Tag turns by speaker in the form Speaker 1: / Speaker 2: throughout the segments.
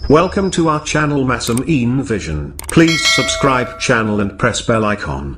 Speaker 1: Welcome to our channel Masameen Vision. Please subscribe channel and press bell icon.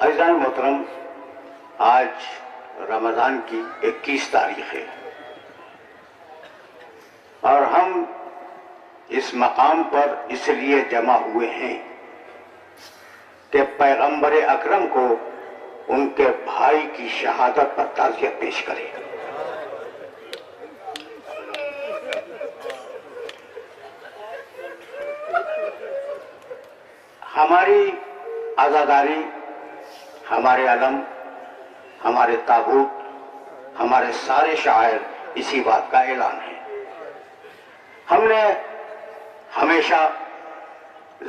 Speaker 2: अज़ीज़ान मोहतरम, आज रमज़ान की 21 तारीख है और हम इस मकाम पर इसलिए जमा हुए हैं कि पैगंबर अकरम को उनके भाई की शहादत पर ताज़ियत पेश करें। हमारी आज़ादारी, हमारे अलम, हमारे ताबूत, हमारे सारे शायर इसी बात का ऐलान है। हमने हमेशा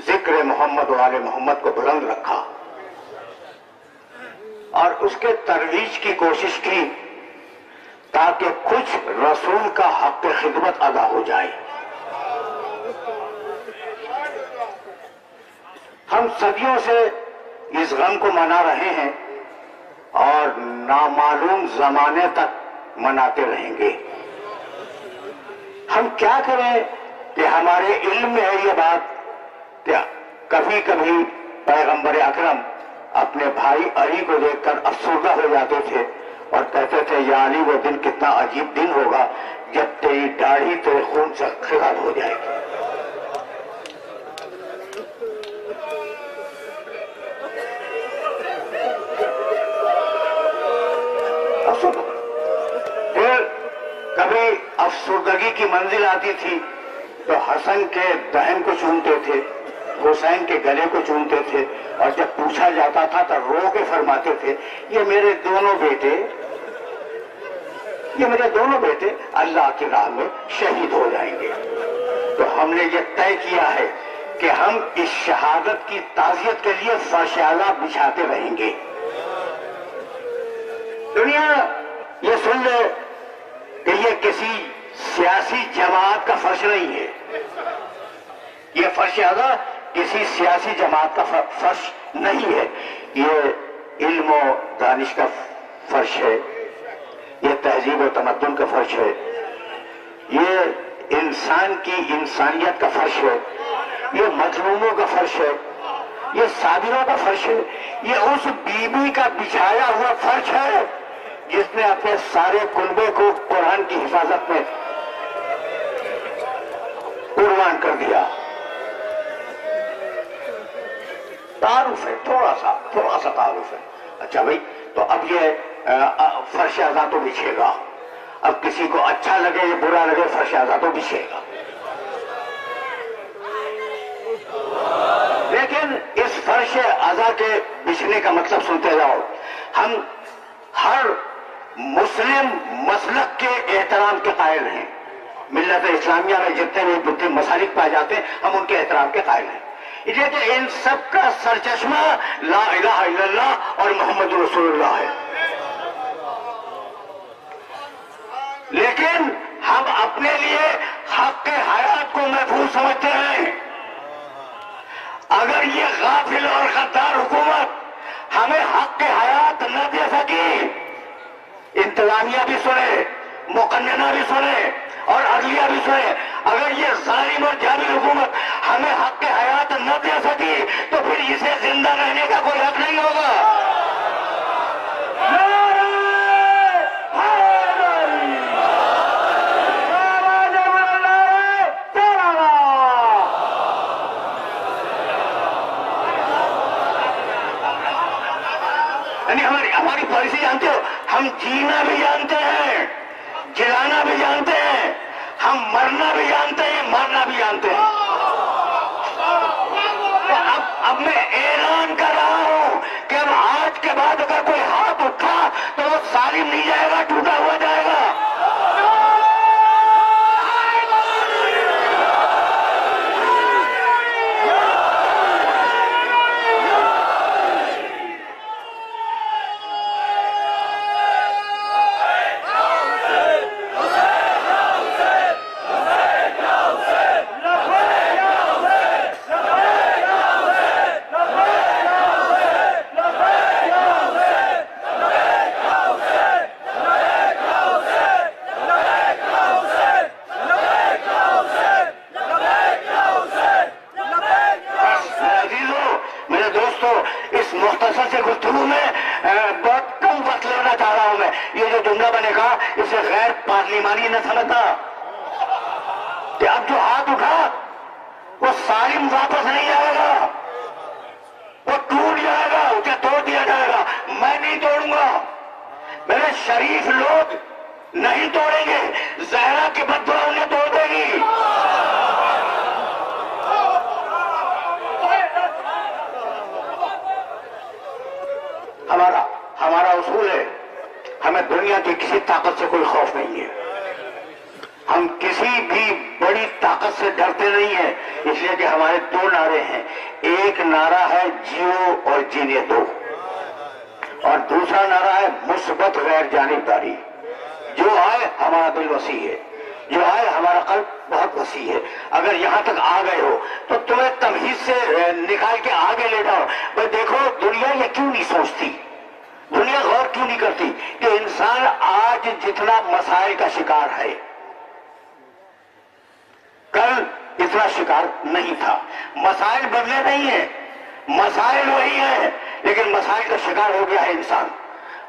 Speaker 2: जिक्र मोहम्मद वाले मोहम्मद को बुलंद रखा और उसके तरवीज की कोशिश की ताकि कुछ रसूल का हक खिदमत अदा हो जाए। हम सदियों से इस गम को मना रहे हैं और नामालूम जमाने तक मनाते रहेंगे। हम क्या करें कि हमारे इल्म में है ये बात कि कभी कभी पैगंबर अकरम अपने भाई अली को देखकर अफसरदा हो जाते थे और कहते थे या अली वो दिन कितना अजीब दिन होगा जब तेरी दाढ़ी तेरे खून से खिलाफ हो जाएगी। फिर कभी अफसरदगी की मंजिल आती थी तो हसन के दहन को चूमते थे, हुसैन के गले को चूमते थे और जब पूछा जाता था तो रो के फरमाते थे ये मेरे दोनों बेटे अल्लाह की राह में शहीद हो जाएंगे। तो हमने ये तय किया है कि हम इस शहादत की ताज़ियत के लिए फर्श आला बिछाते रहेंगे। दुनिया ये सुन ले कि ये किसी सियासी जमात का फर्श नहीं है, ये फर्श आला किसी सियासी जमात का फर्श नहीं है, ये इल्म और दानिश का फर्श है, ये तहजीब और तमद्दुन का फर्श है, ये इंसान की इंसानियत का फर्श है, ये मजलूमों का फर्श है, ये साबिरों का फर्श है, ये उस बीबी का बिछाया हुआ फर्श है जिसने अपने सारे कुनबे को कुरान की हिफाजत में कुर्बान कर दिया। तारुफ है, थोड़ा सा तारुफ है। अच्छा भाई, तो अब ये फर्श आज़ा तो बिछेगा, अब किसी को अच्छा लगे या बुरा लगे फर्श आज़ा तो बिछेगा। लेकिन इस फर्श आज़ा के बिछने का मतलब सुनते जाओ। हम हर मुस्लिम मसलक के एहतराम के कायल हैं। मिल्लत इस्लामिया में जितने भी मसालिक पाए जाते हैं हम उनके एहतराम के कायल हैं। इसलिए कि इन सब का सरचश्मा ला इलाहा इल्लल्लाह और मोहम्मद रसूलुल्लाह है। लेकिन हम अपने लिए हक के हयात को महफूज समझते हैं। अगर ये गाफिल और गद्दार हुकूमत हमें हक के हयात न दे सकी, इंतजामिया भी सुने, मुकन्नना भी सुने और अदलिया भी सुने, अगर ये जालिम और जाबिर हुकूमत हमें हक के हयात न दे सकी तो फिर इसे जिंदा रहने का कोई हक नहीं होगा। हमारी पॉलिसी जानते हो, हम जीना भी जानते हैं, जिलाना भी जानते हैं, हम मरना भी जानते हैं, मरना भी जानते हैं। तो अब मैं ऐलान कर रहा हूं कि अब आज के बाद अगर कोई हाथ उठा तो वो सालिम नहीं जाएगा, टूटा हुआ जाएगा। इस मुख्तसर से गुफ्तगू में बहुत कम वक्त लेना चाह रहा हूं मैं। ये जो जुमला बनेगा इसे गैर पार्लिमानी न समझता कि अब जो हाथ उठा वो सालिम वापस नहीं आएगा, वो टूट जाएगा, उसे तोड़ दिया जाएगा। मैं नहीं तोड़ूंगा, मेरे शरीफ लोग नहीं तोड़ेंगे, जहरा की बददुआ उन्हें तोड़ देगी। हमारा उसूल है, हमें दुनिया की किसी ताकत से कोई खौफ नहीं है, हम किसी भी बड़ी ताकत से डरते नहीं है, इसलिए कि हमारे दो नारे हैं। एक नारा है जियो और जीने दो, और दूसरा नारा है मुस्बत गैर जानिबदारी। जो आए हमारा दिल वसी है, जो आए हमारा कल्ब बहुत वसी है। अगर यहां तक आ गए हो तो तुम्हें तमहीज से निकाल के आगे ले जाओ। भाई देखो, दुनिया ये क्यों नहीं सोचती, दुनिया गौर क्यों नहीं करती कि इंसान आज जितना मसाइल का शिकार है, कल इतना शिकार नहीं था। मसाइल बदले नहीं है, मसाइल वही है, लेकिन मसाइल का शिकार हो गया है इंसान,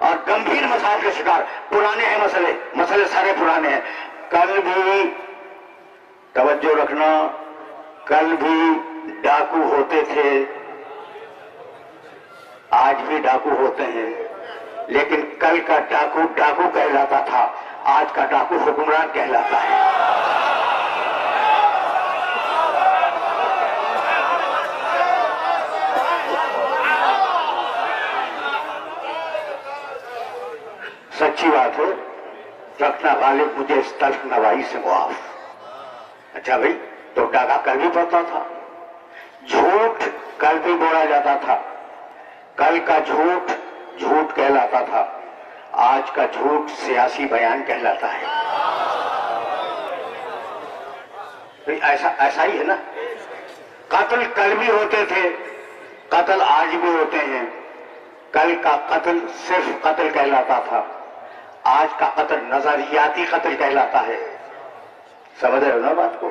Speaker 2: और गंभीर मसाइल का शिकार। पुराने हैं मसले सारे पुराने हैं। कल भी तवज्जो रखना, कल भी डाकू होते थे, आज भी डाकू होते हैं, लेकिन कल का डाकू डाकू कहलाता था, आज का डाकू हुक्मरान कहलाता है। सच्ची बात है, रखना गालिब मुझे इस तल्ख नवाई से मुआफ। अच्छा भाई, तो डाका कल भी पड़ता था, झूठ कल भी बोला जाता था, कल का झूठ झूठ कहलाता था, आज का झूठ सियासी बयान कहलाता है। तो ऐसा ही है ना। कत्ल कल भी होते थे, कत्ल आज भी होते हैं। कल का कत्ल सिर्फ कत्ल कहलाता था, आज का कत्ल नजरियाती कत्ल कहलाता है। समझ रहे हो ना बात को।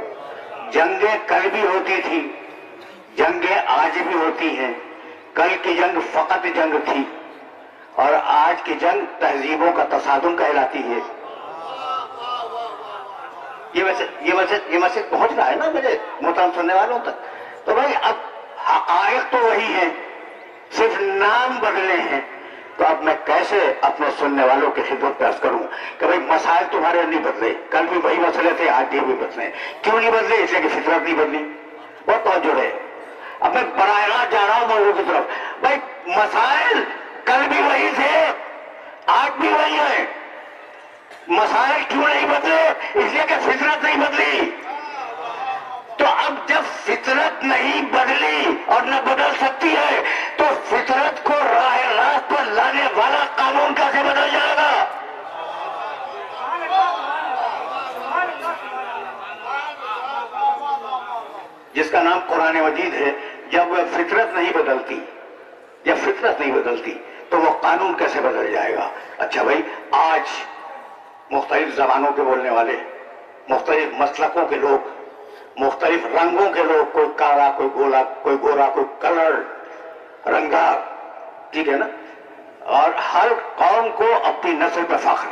Speaker 2: जंगें कल भी होती थी, जंगें आज भी होती हैं। कल की जंग फकत जंग थी, और आज की जंग तहजीबों का तसादुम कहलाती है। ये मैसेज पहुंच रहा है ना मेरे मोहतरम सुनने वालों तक। तो भाई, अब हकायक तो वही है, सिर्फ नाम बदले हैं। तो अब मैं कैसे अपने सुनने वालों की खिदमत पेश करूं कि भाई मसाइल तुम्हारे नहीं बदले, कल भी वही मसले थे, आज भी बदले। क्यों नहीं बदले? इसलिए कि फितरत नहीं बदली। बहुत तवज्जो है। अब मैं बराह रास्त जा रहा हूं मौजूद की तरफ। भाई, मसाइल कल भी वही थे, आज भी वही है। मसाइल क्यों नहीं बदले? इसलिए कि फितरत नहीं बदली। तो अब जब फितरत नहीं बदली और न बदल सकती है, तो फितरत को राह रास्त पर लाने वाला कानून कैसे बदल जाएगा? जिसका नाम कुरान मजीद है, जब वह फितरत नहीं बदलती, जब फितरत नहीं बदलती तो वो कानून कैसे बदल जाएगा? अच्छा भाई, आज मुख्तलिफ जबानों के बोलने वाले, मुख्तलिफ मसलकों के लोग, मुख्तलिफ रंगों के लोग, कोई काला, कोई गोला, कोई गोरा, कोई कलर रंगा, ठीक है ना, और हर कौम को अपनी नस्ल पर फख्र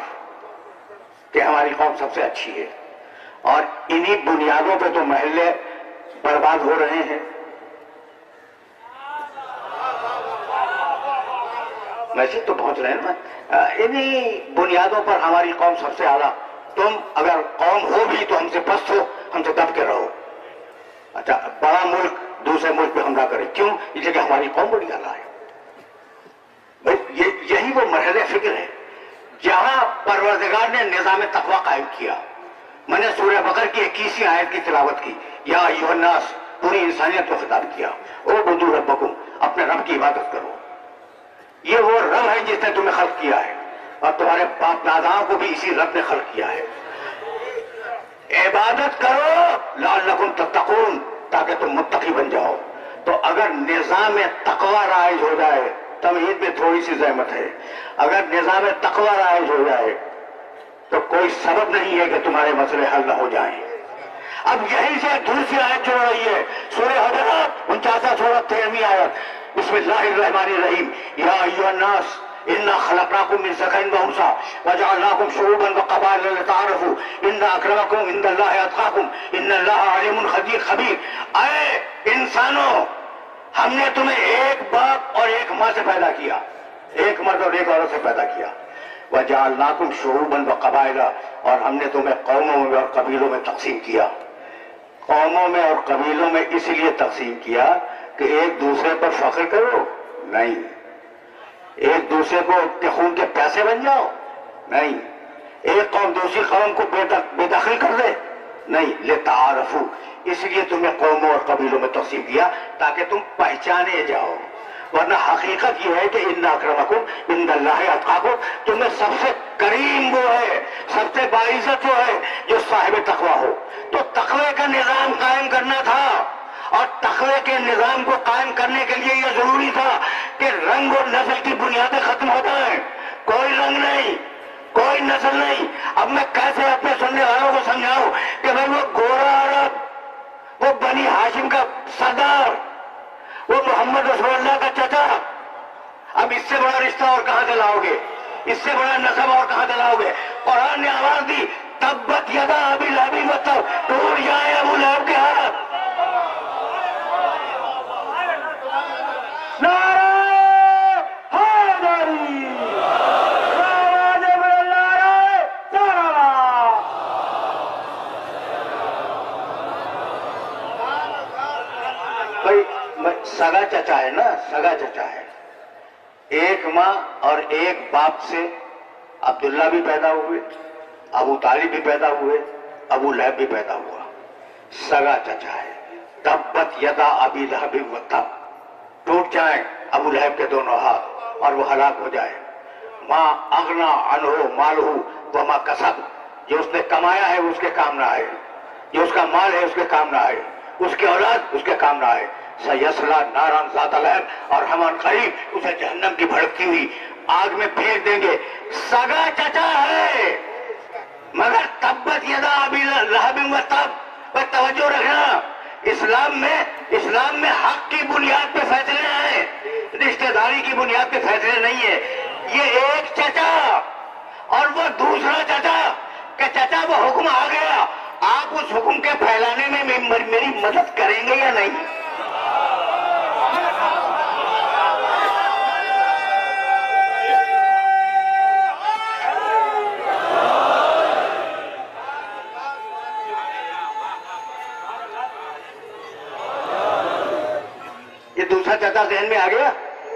Speaker 2: कि हमारी कौम सबसे अच्छी है, और इन्हीं बुनियादों पे तो महल्ले बर्बाद हो रहे हैं। मैसेज तो पहुंच रहे हैं ना। इन्हीं बुनियादों पर हमारी कौम सबसे आला, तुम अगर कौम हो भी तो हमसे पस्त हो, हमसे दब के रहो। अच्छा, बड़ा मुल्क दूसरे मुल्क पे हमला करे, क्यों? इसलिए कि हमारी कौम बड़ी आला है। भाई यही वो मरहले फिक्र है जहां परवरदिगार ने निजाम तकवा कायम किया। मैंने सूरह बकर की 21वीं आयत की तिलावत की, या अय्युहन्नास, पूरी इंसानियत को खिताब किया, ओ बुदू रब्बकुम, अपने रब की इबादत करो। ये वो रब है जिसने तुम्हें खल्क किया है, और तुम्हारे बाप दादाओं को भी इसी रब ने खल्क किया है। इबादत करो लअल्लकुम तत्तकून, ताकि तुम मुत्तकी बन जाओ। तो अगर निजाम तकवा राइज हो जाए, तमहीद में थोड़ी सी जहमत है, अगर निजाम तकवा राइज हो जाए तो कोई सबब नहीं है कि तुम्हारे मसले हल न हो जाएं। अब यहीं से दूसरी आयत जुड़ रही है, सूरह हुजरात 49 सूरह 13वीं आयत, बिस्मिल्लाहिर्रहमानिर्रहीम, या अय्युहन्नास इन्ना खलक़नाकुम मिन ज़करिन व उन्सा वजअलनाकुम शुऊबन व क़बाइला लितआरफ़ू इन्ना अक्रमकुम इंदल्लाहि अत्क़ाकुम इन्नल्लाहा अलीमुन खबीर। ऐ इंसानों, हमने तुम्हें एक बाप और एक माँ से पैदा किया, एक मर्द और एक औरत से पैदा किया। वजअलनाकुम शुऊबन व क़बाइला, और हमने तुम्हें कौमों में और कबीलों में तकसीम किया। कौमों में और कबीलों में इसलिए तकसीम किया कि एक दूसरे पर फख्र करो, नहीं। एक दूसरे को खून के प्यासे बन जाओ, नहीं। एक कौम दूसरी कौम को बेदखल कर दे, नहीं। लितारफू, इसलिए तुम्हें कौमों और कबीलों में तकसीम किया ताकि तुम पहचाने जाओ। वरना हकीकत यह है कि इन्ना अक्रमकुम इंदल्लाहि अत्क़ाकुम, तुम्हें सबसे करीम वो है, सबसे बाइज्जत वो है जो साहिब तकवा हो। तो तकवे का निजाम कायम करना था, और तकवे के निजाम को कायम करने के लिए यह जरूरी था कि रंग और नस्ल की बुनियादें खत्म हो जाए। कोई रंग नहीं, कोई नस्ल नहीं। अब मैं कैसे अपने सुनने वालों को समझाऊं कि भाई वो गोरा अरब, वो बनी हाशिम का सरदार, वो मोहम्मद रसूलुल्लाह का चचा, अब इससे बड़ा रिश्ता और कहां से लाओगे? इससे बड़ा नसब और कहां से लाओगे? कुरान ने आवाज दी, तब्बत यदा अबी लहब व तब, टूट जाए अबू लहब के हाथ। सगा चचा है ना, सगा चचा है। एक माँ और एक बाप से अब्दुल्ला भी पैदा हुए, अबू तालिब भी पैदा हुए, अबू लहब भी पैदा हुआ। सगा चचा है। तब्बत यदा अबी लहब व तब, टूट जाए अबू लहब के दोनों हाथ और वो हलाक हो जाए। माँ अगना अनहो मालहू व मा कसब, जो उसने कमाया है उसके काम ना आए, जो उसका माल है उसके काम ना आए, उसकी औलाद उसके काम ना आए। सयस्ला नारान ज़ाता लहब, और हम करीब उसे जहन्नम की भड़कती हुई आग में फेंक देंगे। सगा चचा है, मगर तब्बत यदा अबी लहब व तब। पर तवज्जो रखना, इस्लाम में हक की बुनियाद पे फैसले हैं, रिश्तेदारी की बुनियाद पे फैसले नहीं है। ये एक चचा और वो दूसरा चचा, कि चचा वो हुक्म आ गया, आप उस हुक्म के फैलाने में मेरी मदद करेंगे या नहीं? ये दूसरा चचा जहन में आ गया।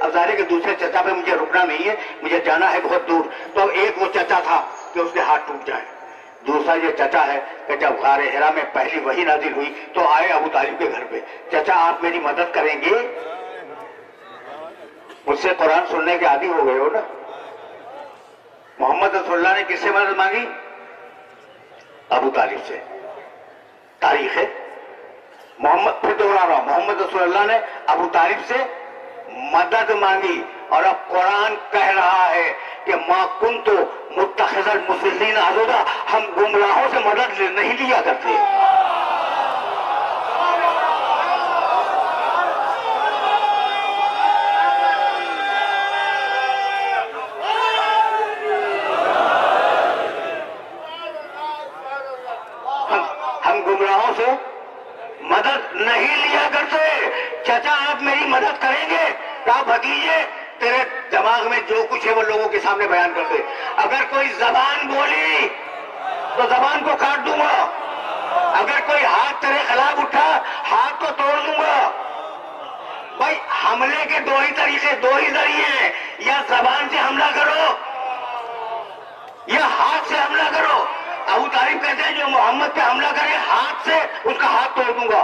Speaker 2: अब जाहिर है कि दूसरे चचा पे मुझे रुकना नहीं है, मुझे जाना है बहुत दूर। तो अब एक वो चचा था कि उसके हाथ टूट जाए, दूसरा ये चचा है कि जब गारे हिरा में पहली वही नाजिल हुई तो आए अबू तालिब के घर पे, चचा आप मेरी मदद करेंगे? मुझसे कुरान सुनने के आदी हो गए हो ना। मोहम्मद रसूलुल्लाह ने किससे मदद मांगी? अबू तालिब से। तारीख है, मोहम्मद, फिर दोहरा रहा हूं, मोहम्मद रसूलुल्लाह ने अबू तालिब से मदद मांगी और अब कुरान कह रहा है कि मा कुन्तु मुत्तखिज़ल मुज़िल्लीन अज़ुदा, हम गुमराहों से मदद नहीं लिया करते। हम गुमराहों से मदद नहीं लिया करते। चाचा आप मेरी मदद करेंगे? क्या भतीजे तेरे दिमाग में जो कुछ है वो लोगों के सामने बयान कर दे। अगर कोई जबान बोली तो जबान को काट दूंगा। अगर कोई हाथ तेरे खिलाफ उठा, हाथ को तोड़ दूंगा। भाई हमले के दो ही तरीके, दो ही जरिए हैं, या जबान से हमला करो या हाथ से हमला करो। अबू तालिब कहते हैं जो मोहम्मद पे हमला करे हाथ से उसका हाथ तोड़ दूंगा,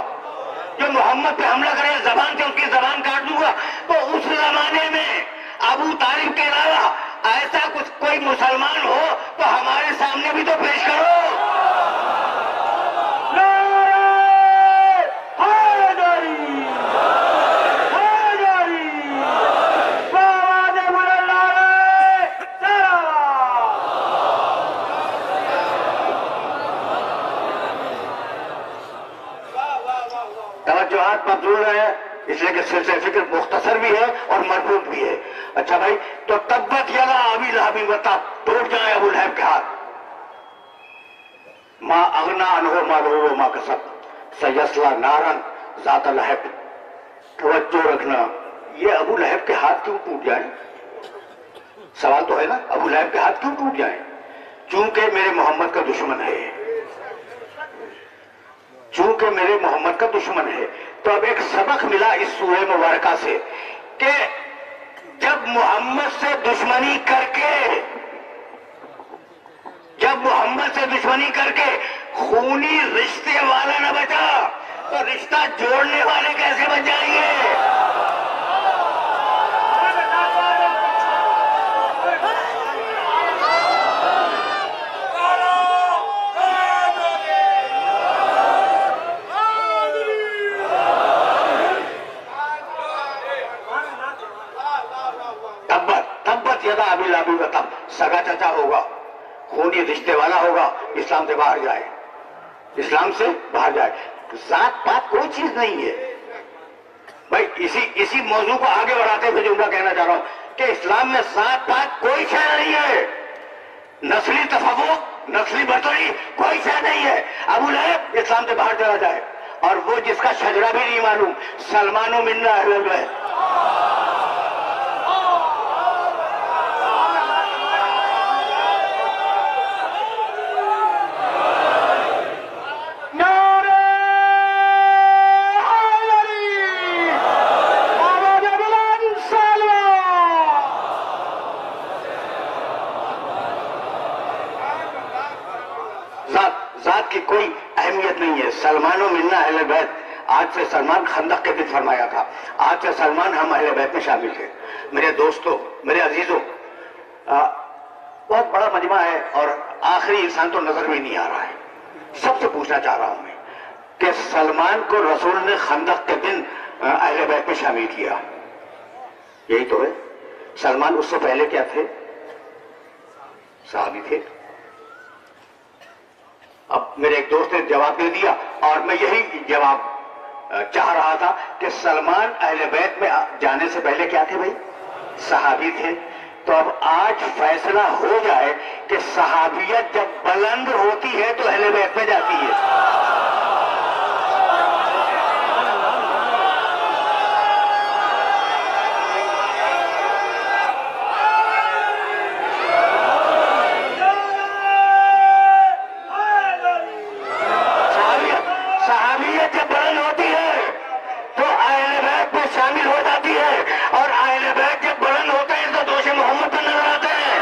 Speaker 2: जो मोहम्मद पे हमला करे जबान से उसकी जबान काट दूंगा। तो उस जमाने में अबू तालिब के अलावा ऐसा कुछ कोई मुसलमान हो तो हमारे सामने भी तो पेश करो। तवज्जुहात मबजूल है, इसलिए कि सिलसिला फिक्र मुख्तसर भी है और मरबूत भी है। अच्छा भाई, तो तब्बत यदा अबी लहब व तब, टूट जाए अबू लहब के हाथ। मा अगना अनहु मालूहु व मा कसब सयस्ला नारन ज़ात लहब। तवज्जो रखना, ये अबू लहब के हाथ क्यों टूट जाए? सवाल तो है ना, अबू लहब के हाथ क्यों टूट जाए? चूंकि मेरे मोहम्मद का दुश्मन है, चूंकि मेरे मोहम्मद का दुश्मन है। तो अब एक सबक मिला इस सूरह मुबारका से कि जब मोहम्मद से दुश्मनी करके खूनी रिश्ते वाला न बचा तो रिश्ता जोड़ने वाले कैसे बच जाएंगे? यदा अबी लहब व तब, सगा चाचा होगा, खूनी रिश्ते वाला होगा, इस्लाम से बाहर जाए, इस्लाम से बाहर जाए। जात पात कोई चीज नहीं है भाई। इसी मौजू को आगे बढ़ाते हुए जुमला कहना चाह रहा हूं कि इस्लाम में जात पात कोई शय नहीं है, नस्ली तफव्वुक, नस्ली बर्तरी कोई शय नहीं है। अबू लहब इस्लाम से बाहर चला जाए और वो जिसका शजरा भी नहीं मालूम, सलमानो मिन्ना अहलुल बैत। जात की कोई अहमियत नहीं है। सलमानो मिन्ना अहले बैत, आज से सलमान खंदक के दिन फरमाया था, आज से सलमान हम अहले बैत में शामिल थे। मेरे दोस्तों, मेरे अजीजों, बहुत बड़ा मजमा है और आखिरी इंसान तो नजर में नहीं आ रहा है। सबसे पूछना चाह रहा हूं मैं कि सलमान को रसूल ने खंदक के दिन अहले बैत में शामिल किया, यही तो है। सलमान उससे पहले क्या थे? सहाबी थे। अब मेरे एक दोस्त ने जवाब दे दिया और मैं यही जवाब चाह रहा था कि सलमान अहले बैत में जाने से पहले क्या थे भाई? सहाबी थे। तो अब आज फैसला हो जाए कि सहाबियत जब बुलंद होती है तो अहले बैत में जाती है। शामिल हो जाती है और अहले बैत जब बुलंद होते हैं तो दोषे मोहम्मद पर नजर आते हैं।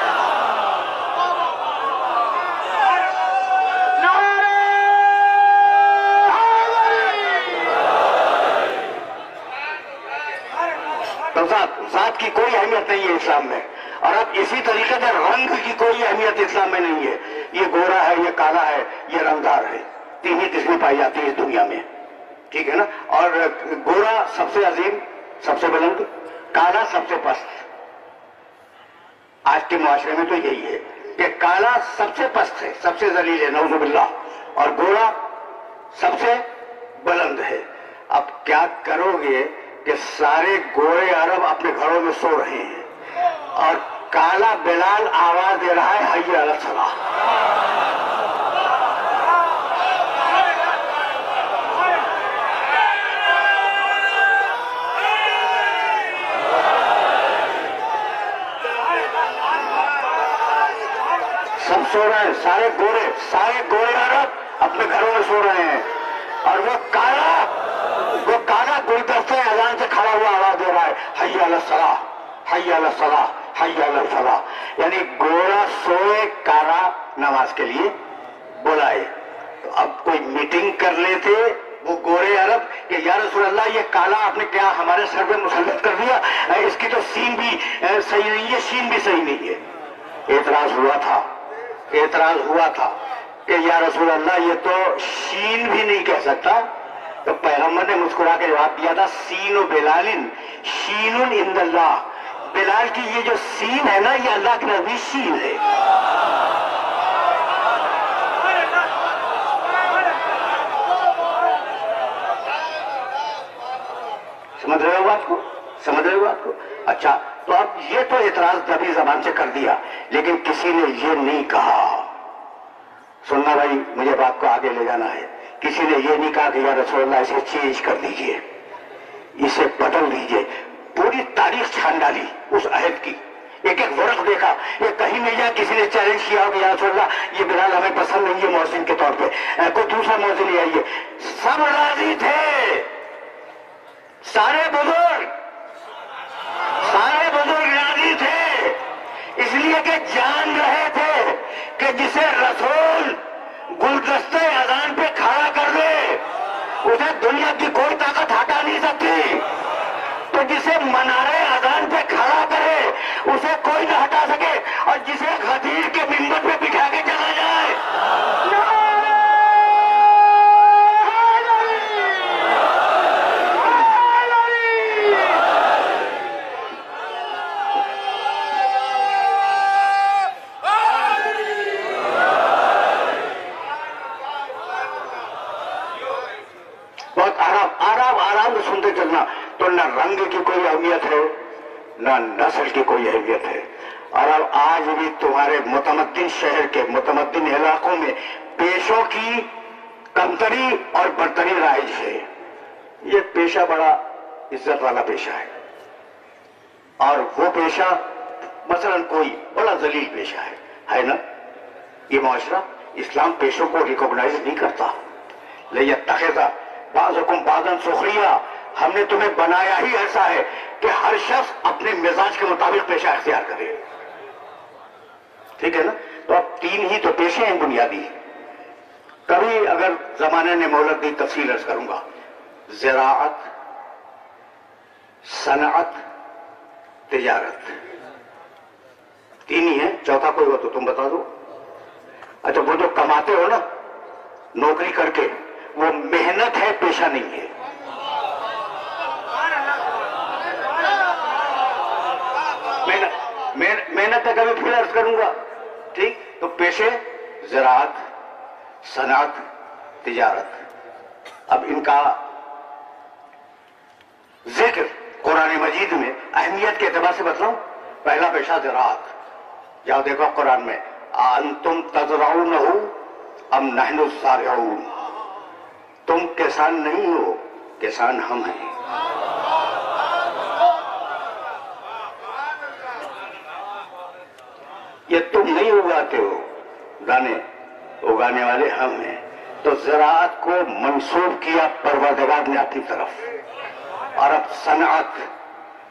Speaker 2: तो जात की कोई अहमियत नहीं है इस्लाम में। और अब इसी तरीके से रंग की कोई अहमियत इस्लाम में नहीं है। ये गोरा है, ये काला है, ये रंगदार है, तीन ही किस्में पाई जाती है इस दुनिया में। ठीक है ना। और गोरा सबसे अजीम, सबसे बुलंद, काला सबसे पस्त। आज के मुआशरे में तो यही है कि काला सबसे पस्त है, सबसे जलील है, नऊजुबिल्लाह, और गोरा सबसे बुलंद है। अब क्या करोगे कि सारे गोरे अरब अपने घरों में सो रहे हैं और काला बिलाल आवाज दे रहा है हय्या अला सलाह। सब सो रहे हैं, सारे गोरे अरब अपने घरों में सो रहे हैं और वो काला गुलदस्ते अजान से खड़ा हुआ आवाज दे रहा है हय्या अला सलाह, हय्या अला सलाह, हय्या अला फलाह। यानी गोरा सोए, काला नमाज के लिए बुलाए। तो अब कोई मीटिंग कर लेते वो गोरे अरब कि या रसूल अल्लाह ये काला आपने क्या हमारे सर पे मुसल्लत कर दिया, इसकी तो सीन भी सही नहीं है, शीन भी सही नहीं है। एतराज हुआ था कि या रसूल अल्लाह ये तो शीन भी नहीं कह सकता। तो पैगंबर ने मुस्कुरा के जवाब दिया था सीन बिलालिन शीनुन इंदल्लाह। बिलाल की ये जो सीन है ना, ये अल्लाह के नजदीक शीन है। समझ रहे हो बात को? अच्छा, तो अब ये तो एतराज दबी जबान से कर दिया, लेकिन किसी ने ये नहीं कहा, सुनना भाई, मुझे बात को आगे ले जाना है। किसी ने ये नहीं कहा कि या रसूलल्लाह इसे चेंज कर दीजिए, इसे बदल दीजिए। पूरी तारीख छान डाली उस अहद की, एक एक वर्क देखा। ये कहीं नहीं जाए किसी ने चैलेंज किया कि या रसूलल्लाह ये बिलाल हमें पसंद नहीं है मौजिन के तौर पे, कोई दूसरा मौजिन ले आइए। सब राजी थे, सारे बुजुर्ग राजी थे, इसलिए कि जान रहे थे कि जिसे रसूल गुलदस्ते अजान पे खड़ा कर दे उसे दुनिया की कोई ताकत हटा नहीं सकती। तो जिसे मनारे अजान पे खड़ा करे उसे कोई न हटा सके, और जिसे गदीर के मिंबर पे बिठा के चला जाए आराम से सुनते चलना। तो न रंग की कोई अहमियत है, न नस्ल की कोई अहमियत है। और अब आज भी तुम्हारे मुतमद्दिन शहर के मुतमद्दिन इलाकों में पेशों की कमतरी और बर्तरी राइज है। ये पेशा बड़ा इज्जत वाला पेशा है, और वो पेशा मसलन कोई बड़ा जलील पेशा है ना। ये मुआशरा इस्लाम पेशों को रिकॉग्नाइज नहीं करता। लियत्तखिज़ बाज़ुकुम बाज़न सुखरिया, हमने तुम्हें बनाया ही ऐसा है कि हर शख्स अपने मिजाज के मुताबिक पेशा इख्तियार करे, ठीक है ना। तो अब 3 ही तो पेशे हैं बुनियादी। कभी अगर जमाने ने मोहलत दी तफसील अर्ज करूंगा। ज़राअत, सनअत, तिजारत, 3 ही है, चौथा कोई हो तो तुम बता दो। अच्छा, वो जो कमाते हो ना नौकरी करके, वो मेहनत है, पेशा नहीं है। मेहनत का कभी फिर अर्ज करूंगा, ठीक। तो पेशे ज़राअत, सनअत, तिजारत। अब इनका जिक्र कुरान मजीद में अहमियत के एतबार से बतलाऊं। पहला पेशा ज़राअत, जाओ देखो कुरान में, अंतुम तज़रऊनहु अम नहनु ज़ारिऊन, तुम किसान नहीं हो, किसान हम हैं। ये तुम नहीं उगाते हो, दाने उगाने वाले हम हैं। तो ज़राअत को मंसूब किया परवरदिगार ने अपनी तरफ। और अब सनअत,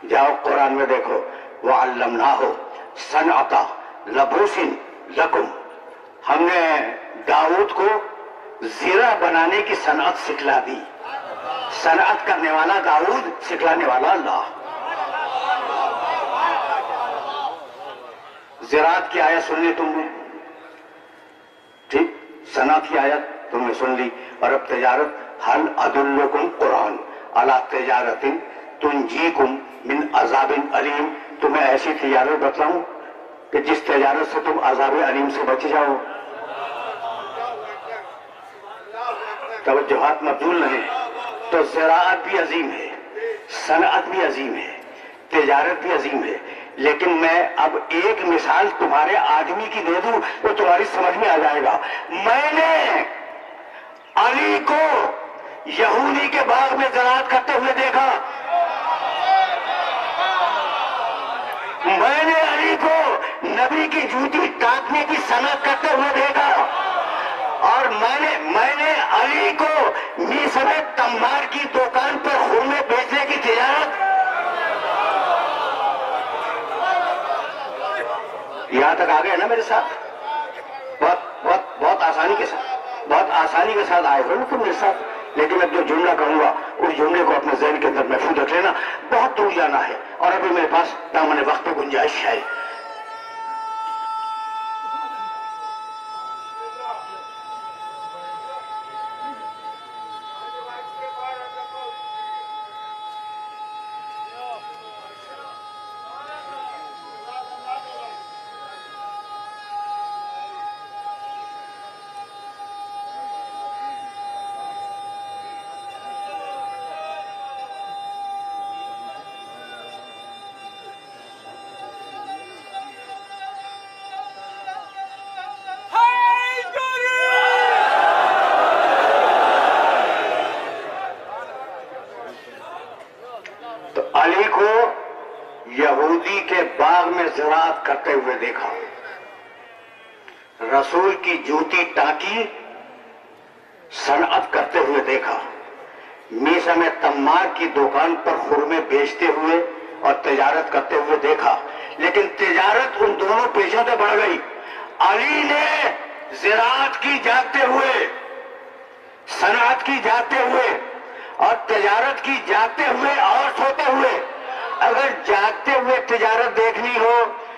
Speaker 2: जाओ कुरान में देखो, वअल्लमनाहु सनअता लबूसिन लकुम, हमने दाऊद को जीरा बनाने की सनअत सिखला दी। सनअत करने वाला दाऊद, सिखलाने वाला अल्लाह। ज़राअत की आयत सुन ली तुमने, ठीक। सनअत की आयत तुमने सुन ली। और अब तिजारत, हल अदुल्लुकुम कुरान अला तिजारतिन तुंजीकुम मिन अजाबिन अलीम, तुम्हें ऐसी तिजारत बतलाऊं कि जिस तिजारत से तुम अजाब अलीम से बच जाओ। तवज्जुहात मबजूल नहीं। तो ज़राअत भी अजीम है, सनअत भी अजीम है, तिजारत भी अजीम है, लेकिन मैं अब एक मिसाल तुम्हारे आदमी की दे दूं तो तुम्हारी समझ में आ जाएगा। मैंने अली को यहूदी के बाग में ज़राअत करते हुए देखा, मैंने अली को नबी की जूती काटने की सनअत करते हुए देखा, और मैंने अली को मीसर तम्मार की दुकान पर खुरमे बेचने की तिजारत, यहां तक आ गए ना मेरे साथ। बहुत आसानी के साथ आए हो ना तुम मेरे साथ। लेकिन अब जो जुमला कहूंगा उस जुमले को अपने ज़हन के अंदर महफूज रख लेना। बहुत दूर जाना है और अभी मेरे पास दामन वक्त पे गुंजाइश है। अली को यहूदी के बाग में ज़राअत करते हुए देखा, रसूल की जूती टाकी सनअत करते हुए देखा, मीसा में तम्मार की दुकान पर खुरमे बेचते हुए और तिजारत करते हुए देखा। लेकिन तिजारत उन दोनों पेशों से बढ़ गई। अली ने ज़राअत की जागते हुए, सनअत की जागते हुए और तिजारत की जागते हुए और सोते हुए। अगर जागते हुए तिजारत देखनी हो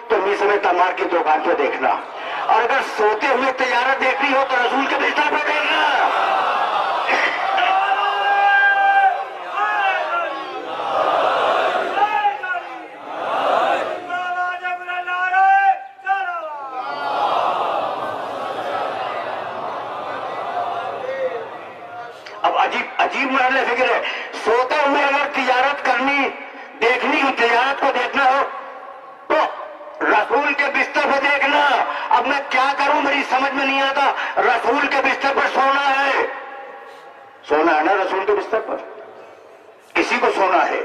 Speaker 2: तो मीसा में तम्मार की दुकान पे देखना, और अगर सोते हुए तिजारत देखनी हो तो रसूल के बिस्तर पे देखना। अजीब मरहले फिक्र है। सोते हुए अगर तिजारत करनी, देखनी हो, तिजारत को देखना हो तो रसूल के बिस्तर पर देखना। अब मैं क्या करूं, मेरी समझ में नहीं आता। रसूल के बिस्तर पर सोना है, सोना है ना रसूल के बिस्तर पर, किसी को सोना है।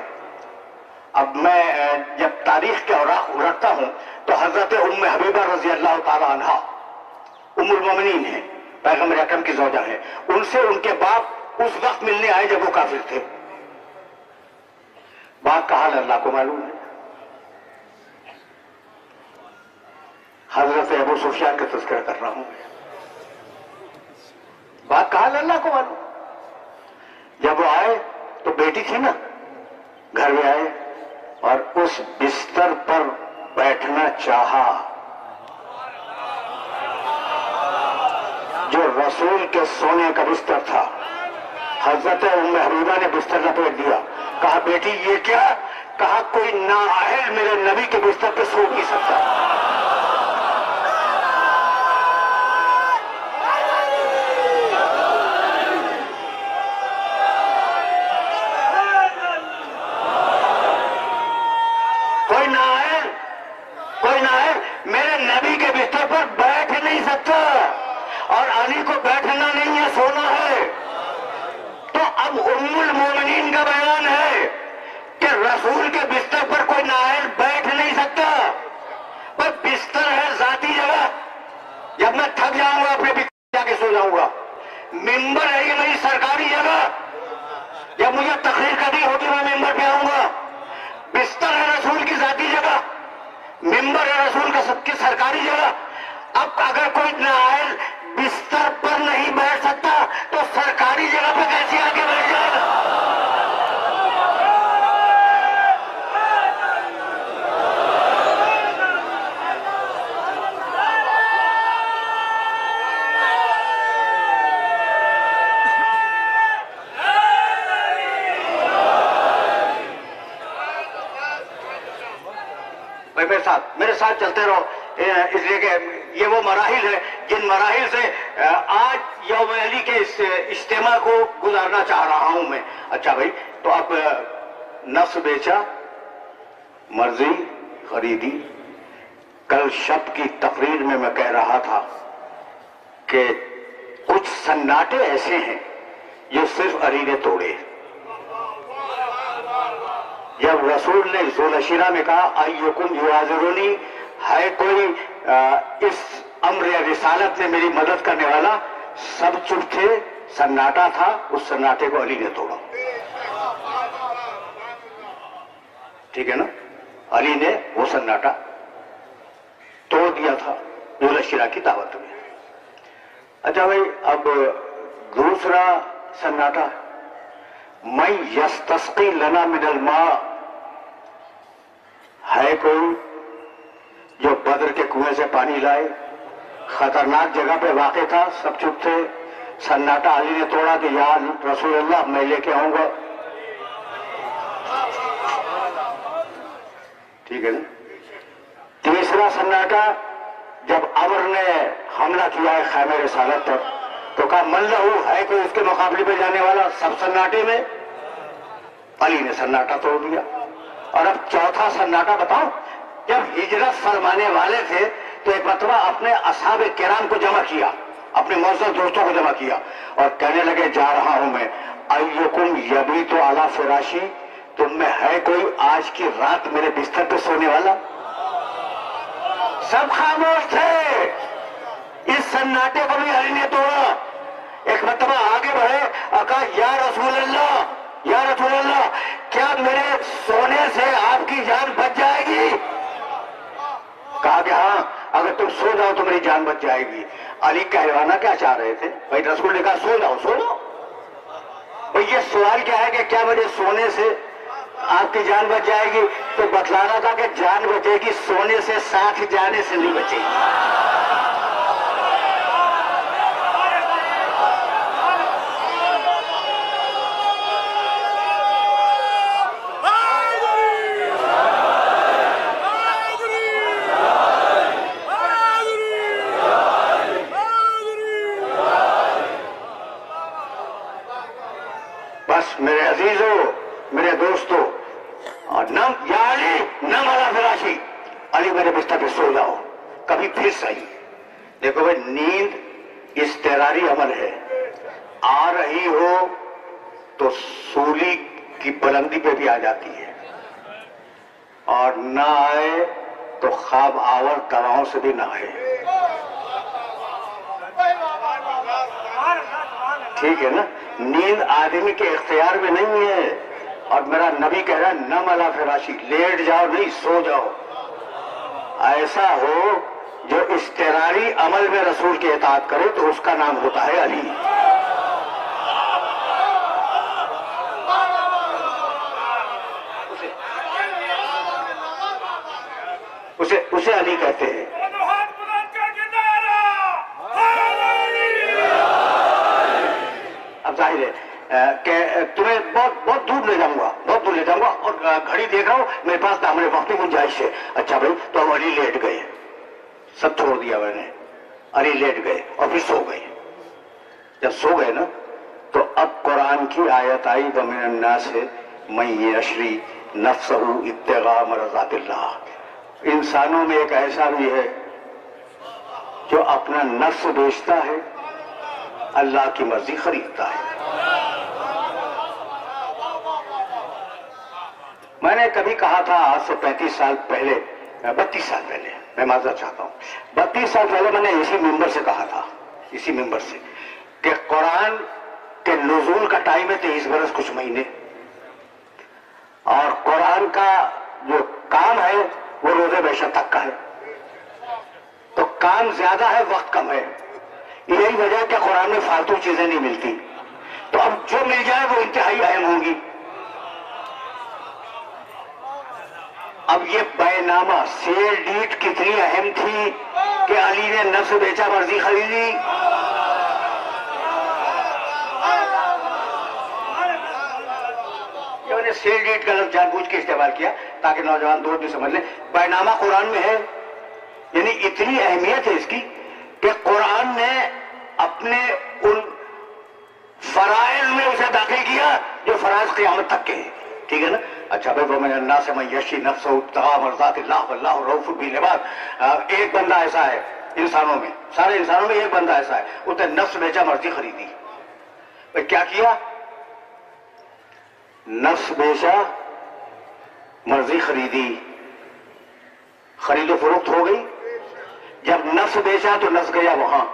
Speaker 2: अब मैं जब तारीख के औराक रखता हूं तो हजरत उम्मे हबीबा रजी अल्लाह ताला अन्हा उम्मुल मोमिनीन है, पैगंबर अकरम की ज़ौजा है। उनसे उनके बाप उस वक्त मिलने आए जब वो काफिर थे। बात का हाल अल्लाह को मालूम है। हजरत अबू सुफियान का तज़किरा कर रहा हूं। बात का हाल अल्लाह को मालूम। जब वो आए तो बेटी थी ना, घर में आए और उस बिस्तर पर बैठना चाहा जो रसूल के सोने का बिस्तर था। हजरत उम्मे हबीबा ने बिस्तर लपेट दिया, कहा बेटी ये क्या? कहा कोई नाअहल मेरे नबी के बिस्तर पे सो नहीं सकता। कोई नाअहल मेरे नबी के बिस्तर पर बैठ नहीं सकता, और अली को बैठना नहीं है, सोना है। तो अब उम्मुल मोमिनीन का बयान है कि रसूल के बिस्तर पर कोई नाअहल बैठ नहीं सकता, पर बिस्तर है जाती जगह। जब मैं थक जाऊंगा अपने बिस्तर जाके सो जाऊंगा। मिंबर है ये मेरी सरकारी जगह, जब मुझे तकरीर करनी होगी मैं मिंबर पे आऊंगा। बिस्तर है रसूल की जाती जगह, मिंबर है रसूल का सबकी सरकारी जगह। अब अगर कोई नाअहल बिस्तर पर नहीं बैठ सकता तो सरकारी जगह पे कैसे आके बैठ जाएगा? मेरे साथ चलते रहो, इसलिए कि ये वो मराहिल है जिन मराहिल से आज यौम अली के इस इज्तिमा को गुजारना चाह रहा हूं मैं। अच्छा भाई, तो अब नफ्स बेचा, मर्जी खरीदी। कल शब की तकरीर में मैं कह रहा था कि कुछ सन्नाटे ऐसे हैं जो सिर्फ अली ने तोड़े। जब रसूल ने ज़ुलअशरा में कहा अय्युकुम युआज़िरुनी, है कोई इस अम्र रिसालत में मेरी मदद करने वाला, सब चुप थे, सन्नाटा था। उस सन्नाटे को अली ने तोड़ा। ठीक है ना, अली ने वो सन्नाटा तोड़ दिया था ज़ुलअशरा की दावत में। अच्छा भाई, अब दूसरा सन्नाटा, मैं यस्तस्की लना मिनल मा, है कोई जो बद्र के कुएं से पानी लाए। खतरनाक जगह पे वाक़ था, सब चुप थे। सन्नाटा अली ने तोड़ा कि या रसूलुल्लाह मैं लेके आऊंगा। ठीक है ना। तीसरा सन्नाटा, जब अमर ने हमला किया है खैमे रिसालत पर, तो कहा मन लहू, है कोई उसके मुकाबले पे जाने वाला। सब सन्नाटे में, अली ने सन्नाटा तोड़ दिया। और अब चौथा सन्नाटा बताओ, जब हिजरत फरमाने वाले थे तो एक मरतबा अपने असहाब किराम को जमा किया, अपने मौजूद दोस्तों को जमा किया और कहने लगे जा रहा हूं मैं, अय्युकुम यबी तो आला फिराशी, तुम में है कोई आज की रात मेरे बिस्तर पे सोने वाला। सब खामोश थे। इस सन्नाटे को भी अली ने तोड़ा। एक मरतबा आगे बढ़े और कहा या रसूल अल्लाह, या रसूल अल्लाह, क्या मेरे सोने से आपकी जान बच जाएगी। कहा कि हाँ, अगर तुम सो जाओ तो मेरी जान बच जाएगी। अली कहलवाना क्या चाह रहे थे भाई? रसूल ने कहा सो जाओ, सो जाओ। भाई ये सवाल क्या है कि क्या मेरे सोने से आपकी जान बच जाएगी? तो बतलाना था कि जान बचेगी सोने से, साथ जाने से नहीं बचेगी। बस मेरे अजीजों, मेरे दोस्तों, और नम या अली नम अला फिराशी, अली मेरे बिस्तर पे सो जाओ, कभी फिर सही। देखो भाई, नींद इस्तेरारी अमल है। आ रही हो तो सूली की बुलंदी पे भी आ जाती है, और ना आए तो ख्वाब आवर दवाओं से भी ना आए। ठीक है ना। नींद आदमी के इख्तियार में नहीं है। और मेरा नबी कह रहा है नम अला फिराशी, लेट जाओ नहीं, सो जाओ। ऐसा हो जो इस्तेरारी अमल में रसूल की इताअत करे तो उसका नाम होता है अली। उसे अली कहते हैं। अब जाहिर है कि तुम्हें बहुत दूर ले जाऊंगा, बहुत दूर ले जाऊंगा, और घड़ी देख रहा हूं मेरे पास दामने वक्त की गुंजाइश है। अच्छा भाई, तो हम अली लेट गए, सब छोड़ दिया मैंने, अली लेट गए और फिर सो गए। जब सो गए ना, तो अब कुरान की आयत आई व मिनन नास है मैं यशरी नफ्सहु इब्तिगा मरज़ातिल्लाह। इंसानों में एक ऐसा भी है जो अपना नफ्स बेचता है, अल्लाह की मर्जी खरीदता है। मैंने कभी कहा था आज से 35 साल पहले, 32 साल पहले, मैं माजरा चाहता हूं, 32 साल पहले मैंने इसी मिंबर से कहा था, इसी मिंबर से, कि कुरान के नुज़ूल का टाइम है 23 बरस कुछ महीने, और कुरान का जो काम है वो रोजे बेशत तक का है। तो काम ज्यादा है, वक्त कम है। यही वजह कि कुरान में फालतू चीजें नहीं मिलती। तो अब जो मिल जाए वो इंतहाई अहम होंगी। अब ये बैनामा सेल डीड कितनी अहम थी कि अली ने नफ्स बेचा, मर्जी खरीदी। सेल डीड का लफ्ज जानबूझ के इस्तेमाल किया ताकि नौजवान दोस्त भी समझ लें। बैनामा कुरान में है, यानी इतनी अहमियत है इसकी कि कुरान ने अपने उन फराइज में उसे दाखिल किया जो फराइज क़यामत तक के हैं। ठीक है ना? अच्छा भाई, वो मैंने ना से मैं यशी नफ्सो इब्तिगा मर्ज़ातिल्लाह वल्लाहु रऊफ़ुन बिल इबाद। एक बंदा ऐसा है इंसानों में, सारे इंसानों में एक बंदा ऐसा है, उसने नफ्स बेचा, मर्जी खरीदी। भाई क्या किया? नफ्स बेचा, मर्जी खरीदी, खरीदो फरोख्त हो गई। जब नफ्स बेचा तो नफ्स गया वहां,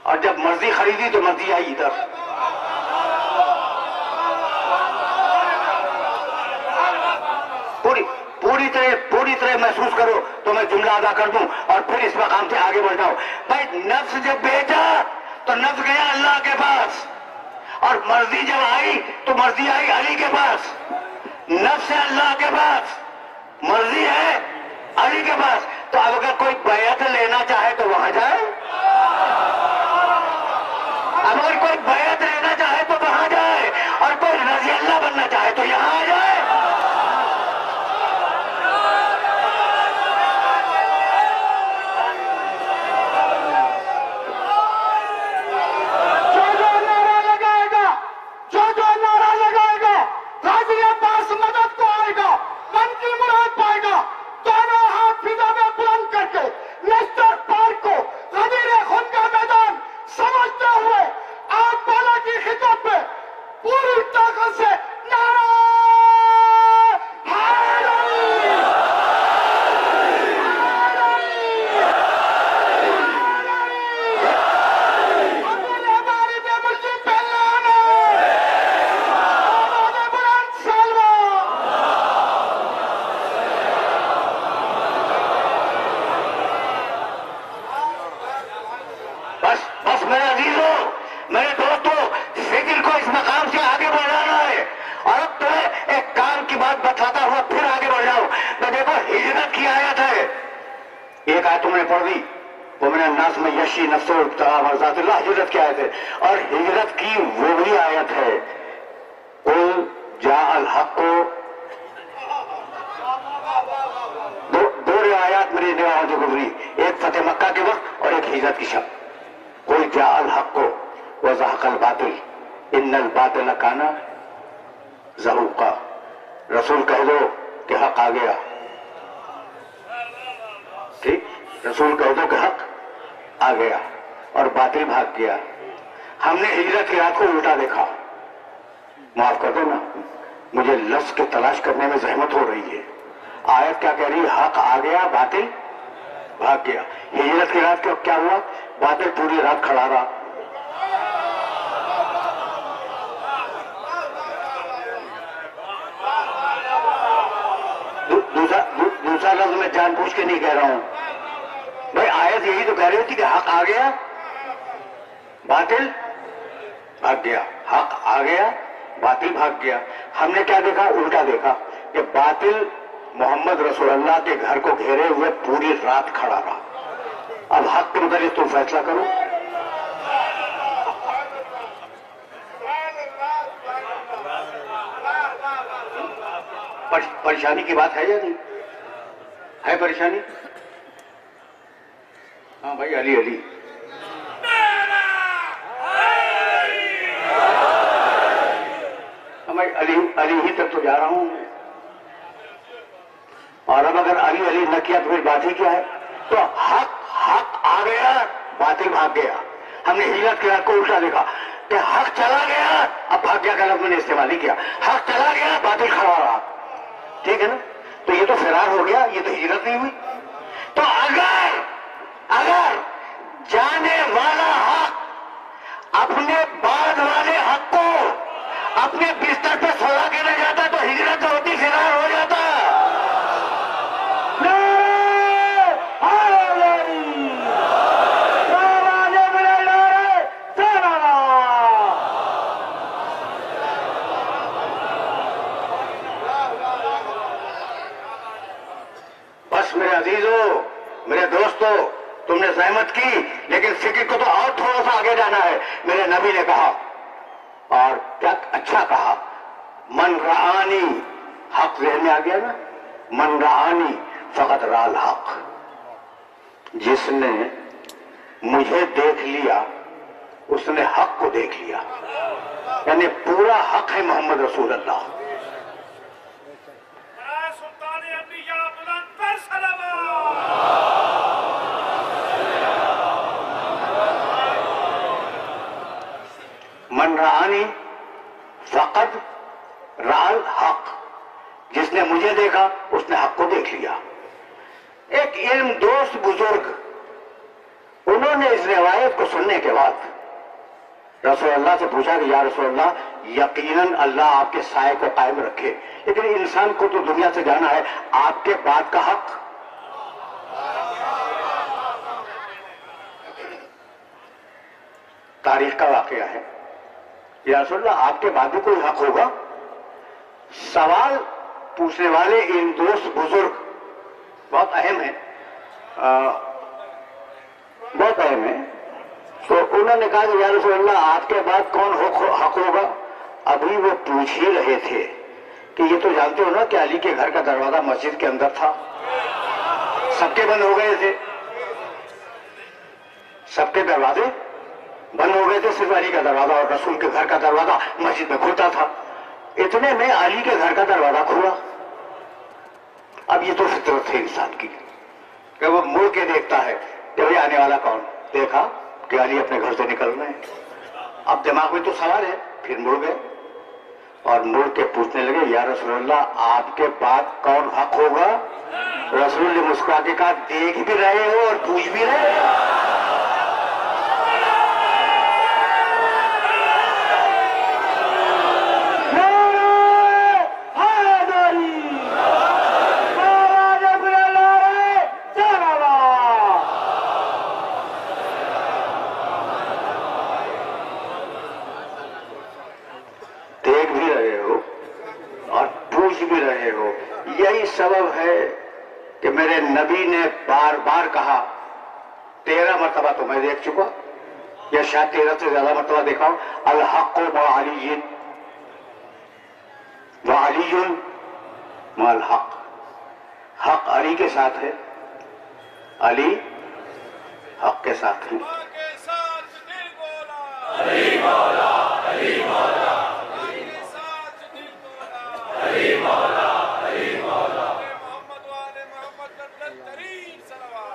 Speaker 2: और जब मर्जी खरीदी तो मर्जी आई इधर। पूरी तरह महसूस करो तो मैं जुमला अदा कर दूं और फिर इस मकाम से आगे बढ़ जाओ। भाई नफ्स जब बेचा तो नफ्स गया अल्लाह के पास, और मर्जी जब आई तो मर्जी आई अली के पास। नफ्स है अल्लाह के पास, मर्जी है अली के पास। तो अब अगर कोई बैयत लेना चाहे तो वहां जाए, अब अगर कोई बैयत लेना चाहे तो वहां जाए, और कोई रज़ी अल्लाह बनना चाहे तो यहां आ जाए। मेरे अजीजों, मेरे दोस्तों, फिक्र को इस मकाम से आगे बढ़ाना है। और अब तुम्हें एक काम की बात बताता हुआ फिर आगे बढ़ जाओ। तो देखो, हिजरत की आयत है, एक आयत तुमने पढ़ दी, वो मैंने नास में यशी नफ्सो इब्तिगा मर्ज़ातिल्लाह, हिजरत की आयत है। और हिजरत की वो भी आयत है, कुल जाअल हक़ को, दो रिवायात मेरी निगाहों से गुजरी, एक फतेह मक्का के वक्त और एक हिजरत की शब। कुल जाअल हक़ व ज़हक़ल बातिल इन्नल बातिल काना ज़हूक़ा। रसूल कह दो कि हक आ गया, ठीक, रसूल कह दो कि हक आ गया और बातिल भाग गया। हमने हिजरत की रात को उल्टा देखा, माफ कर दो ना, मुझे लफ्ज़ की तलाश करने में जहमत हो रही है। आयत क्या कह रही है? हक आ गया, बातिल भाग गया। हिजरत की रात को क्या हुआ? बातिल पूरी रात खड़ा रहा। दूसरा लफ्ज मैं जानबूझ के नहीं कह रहा हूं भाई, आयत यही तो कह रही थी कि हक आ गया, बातिल भाग गया। हक आ गया, बातिल भाग गया। हमने क्या देखा? उल्टा देखा कि बातिल मोहम्मद रसूलुल्लाह के घर को घेरे हुए पूरी रात खड़ा रहा। अब हक के मुताबिक तुम फैसला करो। परेशानी की बात है या नहीं है? परेशानी? हाँ भाई, अली अली मैं अली ही तक तो जा रहा हूं। और अब अगर अली अली न किया तो फिर बात ही क्या है? तो हक आ गया, बातिल भाग गया। हमने हिजरत की रात को उल्टा देखा कि हक चला गया, अब भाग गया का लफ्ज़ मैंने इस्तेमाल ही किया। हक चला गया, बातिल खड़ा रहा, ठीक है ना? तो ये तो फरार हो गया, ये तो हिजरत नहीं हुई। तो अगर जाने वाला हक अपने बाद वाले हक को अपने बिस्तर पे सोला के न जाता तो हिजरत होती, फरार हो जाता। मेरे अजीजों, मेरे दोस्तों, तुमने ज़हमत की, लेकिन फिक्र को तो और थोड़ा सा आगे जाना है। मेरे नबी ने कहा, और क्या अच्छा कहा, मन रआनी हक जहन में आ गया ना, मन रानी फकत राल हक, जिसने मुझे देख लिया उसने हक को देख लिया, यानी पूरा हक है मोहम्मद रसूल अल्लाह। मन रानी फकत राल हक, जिसने मुझे देखा उसने हक को देख लिया। एक इल्म दोस्त बुजुर्ग, उन्होंने इस रिवायत को सुनने के बाद रसूल अल्लाह से पूछा कि या रसूल अल्लाह, यकीनन अल्लाह आपके साए को कायम रखे, लेकिन इंसान को तो दुनिया से जाना है, आपके बाद का हक। तारीख का वाकया है, या रसूल अल्लाह आपके बाद भी कोई हक होगा? सवाल पूछने वाले इन दोस्त बुजुर्ग बहुत अहम है, बहुत अहम है। तो उन्होंने कहा कि या रसूल अल्लाह आपके बाद कौन हक होगा? अभी वो पूछ ही रहे थे कि ये तो जानते हो ना कि अली के घर का दरवाजा मस्जिद के अंदर था, सबके बंद हो गए थे, सबके दरवाजे बंद हो गए थे, सिर्फ अली का दरवाजा और रसूल के घर का दरवाजा मस्जिद में खुलता था। इतने में अली के घर का दरवाजा खुला। अब ये तो फितरत है इंसान की कि वो मुड़ के देखता है कि भाई आने वाला कौन। देखा कि अली अपने घर से निकल रहे हैं, अब दिमाग में तो सवाल है, फिर मुड़ गए और मुड़ के पूछने लगे या रसूल अल्लाह आपके बाद कौन हक होगा? रसूल ने मुस्कुरा के कहा देख भी रहे हो और पूछ भी रहे हो। यही सबब है कि मेरे नबी ने बार बार कहा, 13 मरतबा तो मैं देख चुका, या शायद 13 से ज्यादा मरतबा देखा हूं, अल हक़ व अलीयुन व अलीयुन मल हक़, हक अली के साथ है, अली हक के साथ है। अली मौला, अली मौला, अली के साथ दिल मौला, अली मौला, अली मौला, मोहम्मद वाले मोहम्मद तरीन सलवात।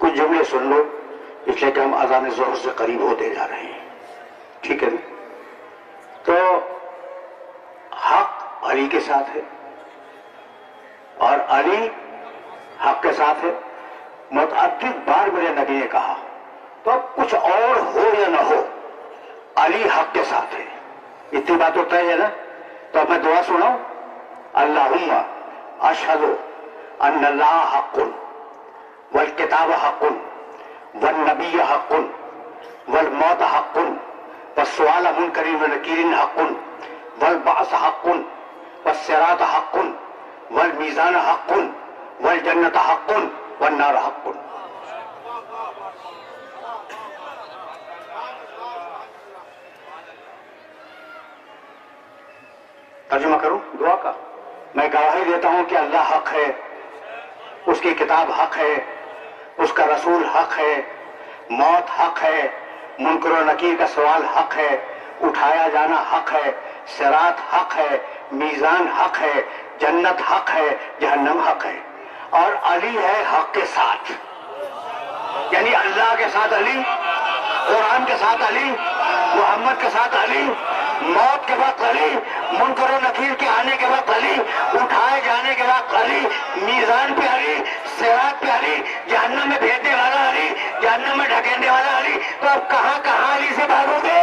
Speaker 2: कुछ जुमले सुन लो, इसलिए कि हम अज़ान ज़ोहर से करीब होते जा रहे हैं, ठीक है ना? तो हक अली के साथ है और अली हक के साथ है। मुतअद्दिद बार मेरे नबी ने कहा, तो अब कुछ और हो या ना हो, अली हक के साथ है, इतनी बात तो तय है ना? तो अब मैं दुआ सुनाऊं, अल्लाहुम्मा अशहदु अन्नल्लाह हक़्क़ुन वल किताब हक़्क़ुन वल नबी हक़्क़ुन वल मौत हक़्क़ुन वस्सुआल मुनकरिन व नकीरिन हक़्क़ुन वल बाअस हक़्क़ुन वस्सिरात हक़्क़ुन वल मीज़ान हक़्क़ुन वल जन्नत हक़्क़ुन वन नार हक़्क़ुन। तर्जुमा करूं दुआ का? मैं गवाही देता हूं कि अल्लाह हक है, उसकी किताब हक है, उसका रसूल हक है, मौत हक है, मुनकर और नकीर का सवाल हक है, उठाया जाना हक है, सिरात हक है, मीजान हक है, जन्नत हक है, जहन्नम हक है, और अली है हक के साथ, यानी अल्लाह के साथ अली, कुरान के साथ अली, मोहम्मद के साथ अली, मौत के बाद अली, मुनकर और नकीर के आने के बाद अली, उठाए जाने के बाद अली, मीजान पे अली, सिरात पे अली, जहन्नम में भेजने वाला अली, जहन्नम में ढकेलने वाला अली। तो अब कहां कहां अली से भागोगे?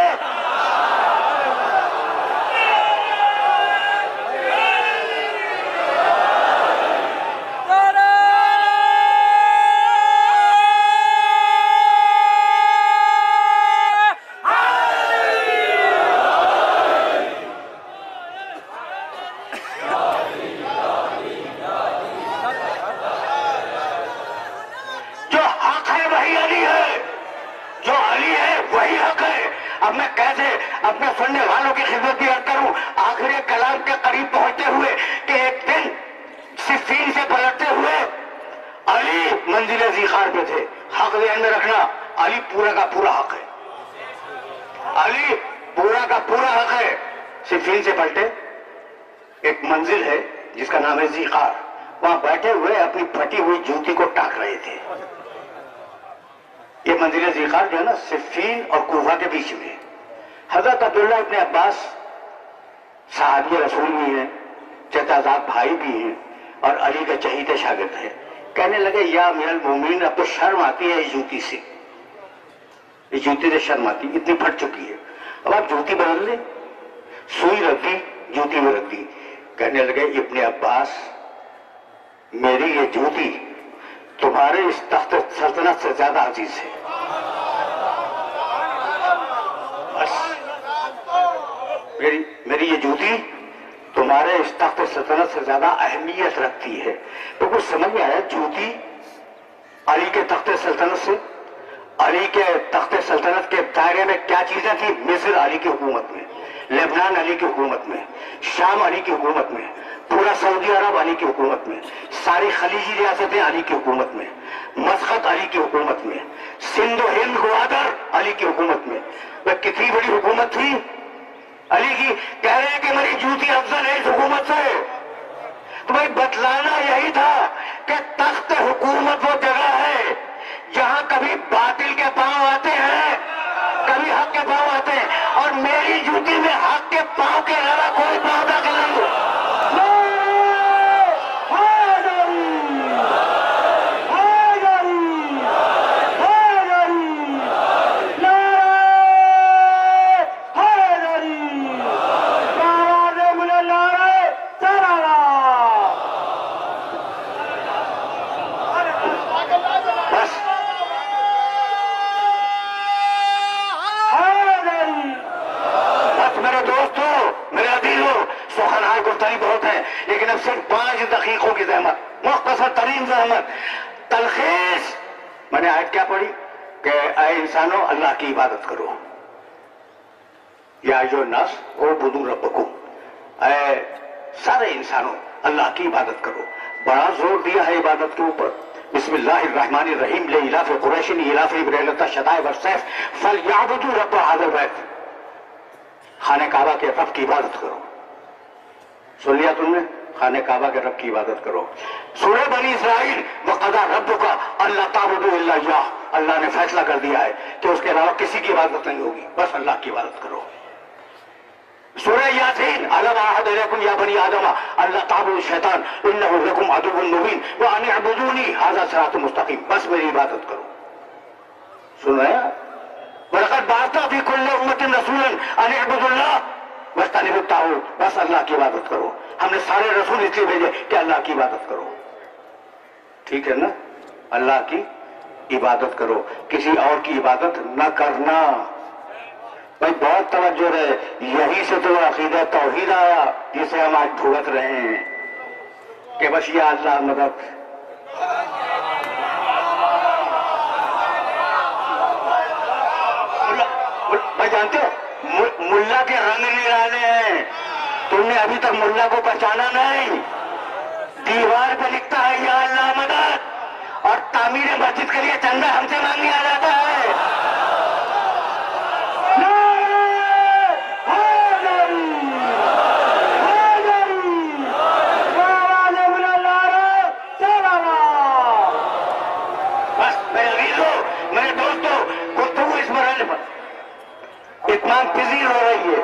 Speaker 2: अब मैं कैसे अपने सुनने वालों की खिदमत भी अर्ज करूं आखिर कलाम के करीब पहुंचते हुए कि एक दिन सिफीन से पलटते हुए अली मंजिल ज़ीखार पे थे। हक ध्यान में रखना, अली पूरा का पूरा हक है, अली पूरा का पूरा हक है। सिफीन से पलटे, एक मंजिल है जिसका नाम है ज़ीखार, वहां बैठे हुए अपनी फटी हुई जूती को टाक रहे थे। ये मंजिल ज़ीखार जो है ना सिफीन और कूफा के बीच में। हजरत अब्दुल्लाह इब्ने अब्बास सहाबी रसूल भी हैं, चचाजाद भाई भी हैं और अली के चहीते शागिर्द हैं। कहने लगे या अमीरुल मोमिनीन, अब तो शर्म आती है इस जूती से, इस जूती से शर्म आती, इतनी फट चुकी है, अब आप जूती बदल लें। सुई रख दी, जूती में रख दी। कहने लगे इब्ने अब्बास, मेरी ये जूती तुम्हारे इस तख्त सल्तनत से ज्यादा अजीज है। बस मेरी ये जूती तुम्हारे इस तख्त सल्तनत से ज्यादा अहमियत रखती है। तो कुछ समझ में आया, जूती अली के तख्त सल्तनत से, अली के तख्त सल्तनत के दायरे में क्या चीजें थी? मिस्र अली की हुकूमत में, लेबनान अली की हुकूमत में, शाम अली की हुकूमत में, पूरा सऊदी अरब अली की हुकूमत में, सारी खलीजी रियासतें अली की हुकूमत में, मस्कत अली की हुकूमत में, सिंध हिंद ग्वादर अली की हुकूमत में। वह कितनी बड़ी हुकूमत थी अली की। कह रहे हैं कि मेरी जूती अफजल है इस हुकूमत से। तो भाई बतलाना यही था कि तख्त हुकूमत वो जगह है जहां कभी बातिल के पांव आते हैं, कभी हक के पांव आते हैं, और मेरी जूती में हक के पांव के अलावा कोई पांव दाखिल नहीं हो। बहुत है, लेकिन अब सिर्फ 5 दकीकों की जहमत, मुख्तसर तरीन जहमत, तलखीस। मैंने आयत क्या पढ़ी कि ऐ इंसानों अल्लाह की इबादत करो, या जो नस ओ बुदू रब्बकुम, ऐ सारे इंसानों अल्लाह की इबादत करो। बड़ा जोर दिया है इबादत के ऊपर। बिस्मिल्लाहिर्रहमानिर्रहीम लिइलाफि कुरैशिन इलाफिहिम रिहलता शताए वस्सैफ फलयअबुदू रब्ब हाज़ल बैत। खाने काबा के रब की इबादत करो। सुन लिया तुमने? खाने काबा के रब की इबादत करो। सूरह बनी इसराइल वक़ज़ा रब्बुका अल्ला ताबुदू इल्ला इय्याह, अल्लाह ने फैसला कर दिया है कि उसके अलावा किसी की इबादत नहीं होगी, बस अल्लाह की इबादत करो। सूरह यासीन अलम अहद इलैकुम या बनी आदम अल्ला ताबुदू शैतान इन्नहु लकुम अदुव्वुन मुबीन व अन अअबुदूनी हाज़ा सिरातुम मुस्तक़ीम, बस मेरी इबादत करो। सुन रहे हैं? वलक़द बअसना फ़ी कुल्लि उम्मतिन रसूलन अन अअबुदुल्लाह वज्तनिबुत ताग़ूत, बस अल्लाह की इबादत करो। हमने सारे रसूल इसलिए भेजे कि अल्लाह की इबादत करो। ठीक है ना? अल्लाह की इबादत करो, किसी और की इबादत न करना। भाई बहुत तवज्जो रहे, यही से तो अकीदा तौहीद आया जिसे हम आज भुगत रहे हैं कि बस या अल्लाह मदद। भाई जानते हो मुल्ला के रंग निराले हैं, तुमने अभी तक मुल्ला को पहचाना नहीं। दीवार पे लिखता है या अल्लाह मदद, और तामीर मस्जिद के लिए चंदा हमसे मांगने आ जाता है। मेरे दोस्तों, गुफ्तगू इस मरहले पर इत्मीनान पजीर हो रही है।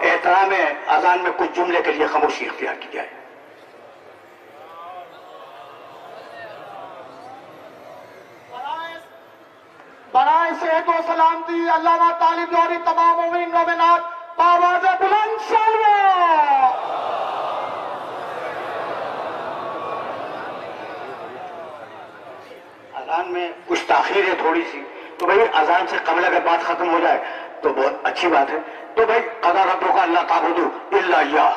Speaker 2: एहतराम अज़ान में कुछ जुमले के लिए खामोशी इख्तियार की जाए।
Speaker 3: बराए सेहत व सलामती अल्लामा तालिब दौरी तमाम मोमिन मोमिनात आवाज़ बुलंद सल्लल्लाहु।
Speaker 2: अज़ान में कुछ ताखीर है थोड़ी सी, तो भाई अज़ान से कबल अगर बात खत्म हो जाए तो बहुत अच्छी बात है। तो भाई क़ज़ा रब्बुका अल्ला ताबुदू इल्ला इय्याह,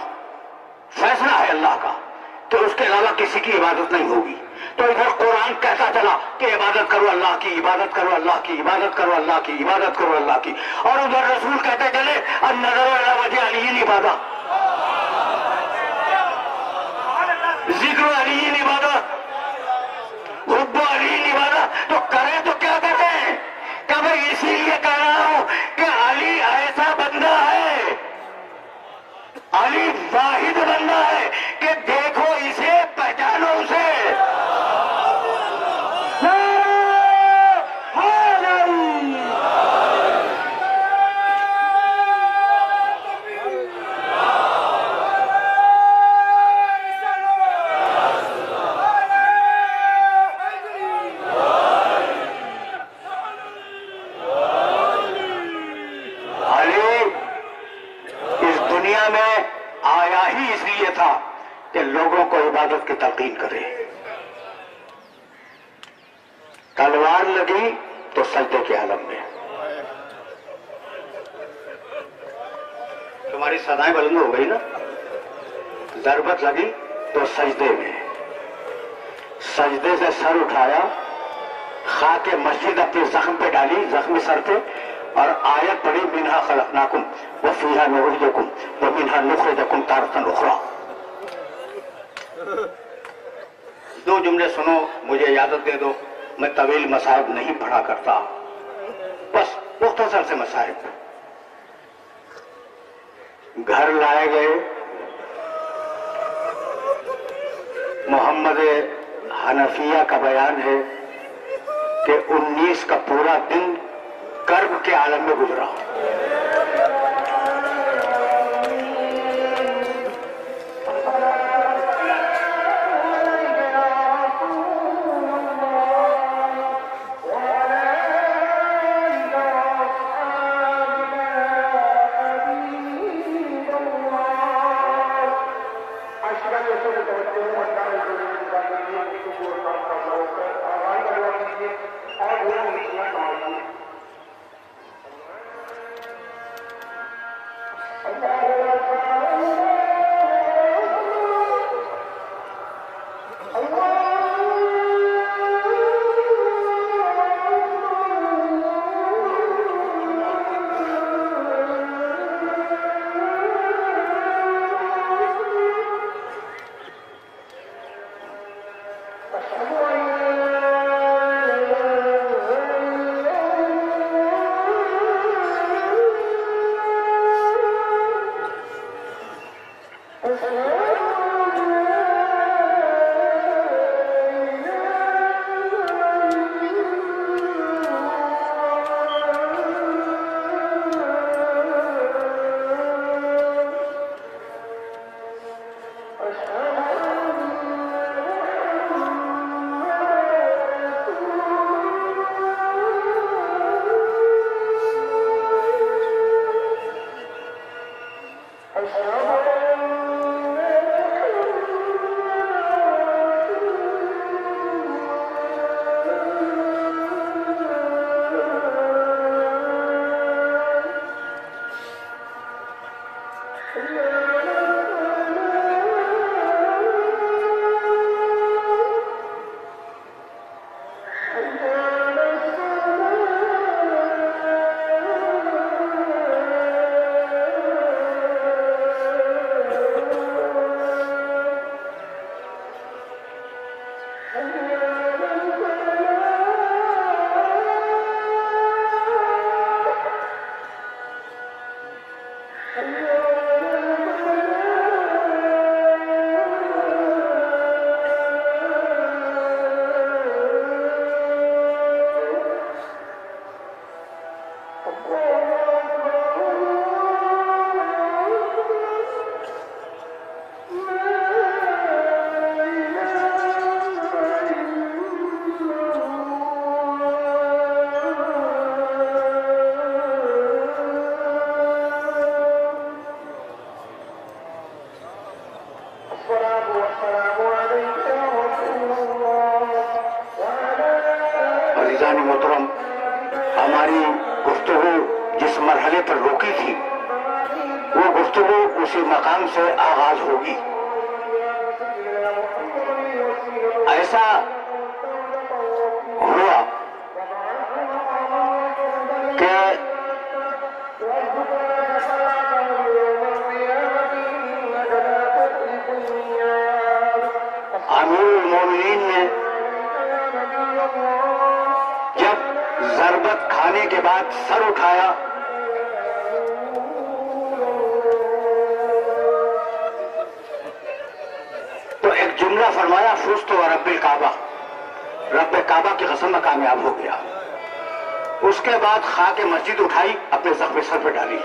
Speaker 2: फैसला है अल्लाह का कि उसके अलावा किसी की इबादत नहीं होगी। तो इधर कुरान कहता चला कि इबादत करो अल्लाह की इबादत करो, अल्लाह की इबादत करो, अल्लाह की इबादत करो, अल्लाह की। और उधर रसूल कहते चले अन्नज़र अला वजह अली इबादत, जिक्र अली इबादत, हुब्ब अली इबादत। तो करें तो क्या कहते हैं? क्या मैं इसीलिए कह रहा हूं कि अली ऐसा बंदा है, अली वाहिद बंदा है कि देखो इसे, पहचानो उसे। में आया ही इसलिए था कि लोगों को इबादत की तलकीन करे। तलवार लगी तो सजदे के आलम में, तुम्हारी सदाएं बुलंद हो गई ना, जरूरत लगी तो सजदे में, सजदे से सर उठाया, खाके मस्जिद अपने जख्म पे डाली, जख्मी सर पे, और आयत पढ़ी मिन्हा खलकनाकुम व फीहा नुईदुकुम व मिन्हा नुखरिजुकुम तारतन उखरा। दो जुमले सुनो, मुझे इजाजत दे दो, मैं तवील मसाइब नहीं पढ़ा करता, बस मुख्तसर से मसाइब। घर लाए गए, मोहम्मद हनफिया का बयान है कि 19 का पूरा दिन कर्ब के आलम में गुजरा। मोहतरम, हमारी गुफ्तगू जिस मरहले पर रोकी थी वो गुफ्तगू उसी मकाम से आगाज होगी। ऐसा हुआ जरबत खाने के बाद सर उठाया, तो एक जुमला फरमाया, फुज़्तु व रब्बिल काबा, रब्बे काबा की कसम में कामयाब हो गया। उसके बाद खा के मस्जिद उठाई, अपने जख्म सर पे डाली,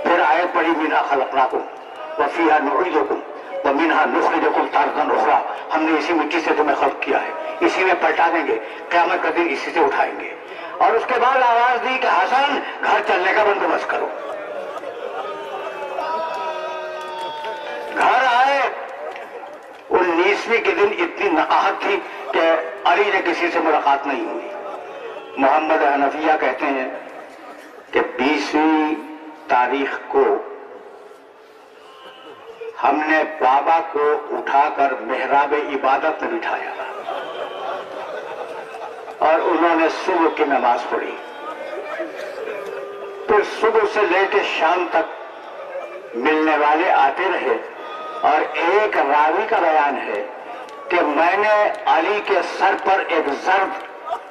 Speaker 2: फिर आयत पढ़ी, मिन्हा खलक़नाकुम व फ़ीहा नुईदुकुम व मिन्हा नुख़रिजुकुम तारतन उख़रा, हमने इसी मिट्टी से तुम्हें खल्क़ किया है, इसी में पलटा देंगे, क़यामत का दिन इसी से उठाएंगे। और उसके बाद आवाज दी कि हसन घर चलने का बंदोबस्त करो। घर आए, 19वीं के दिन इतनी नकाहत थी कि अली ने किसी से मुलाकात नहीं हुई। मोहम्मद हनफिया कहते हैं कि 20वीं तारीख को हमने बाबा को उठाकर मेहराब इबादत में बिठाया और उन्होंने सुबह की नमाज पढ़ी। फिर सुबह से लेकर शाम तक मिलने वाले आते रहे और एक रावी का बयान है कि मैंने अली के सर पर एक जर्द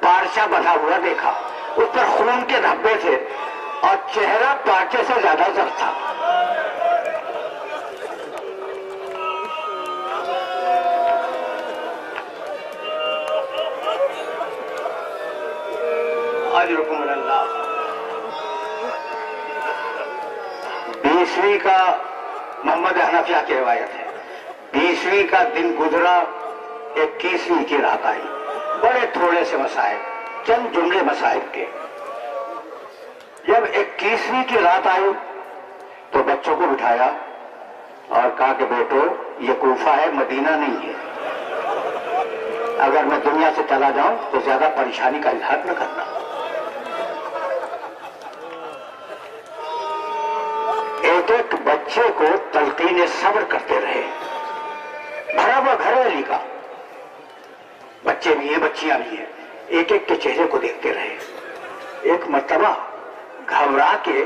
Speaker 2: पारचा बंधा हुआ देखा, उस पर खून के धब्बे थे और चेहरा पारचे से ज्यादा जर्द था। अल्लाह 20वीं का मोहम्मद हनफिया की रिवायत है, 20वीं का दिन गुजरा, 21वीं की रात आई। बड़े थोड़े से मसाइब, चंद जुमले मसाइब के। जब 21वीं की रात आई तो बच्चों को बिठाया और कहा कि बेटो ये कूफा है, मदीना नहीं है, अगर मैं दुनिया से चला जाऊं तो ज्यादा परेशानी का इजहार न करना। एक बच्चे को तलकीन सब्र करते रहे। भरा हुआ घर है अली का, बच्चे भी हैं बच्चियां भी हैं, एक एक के चेहरे को देखते रहे। एक मर्तबा घबरा के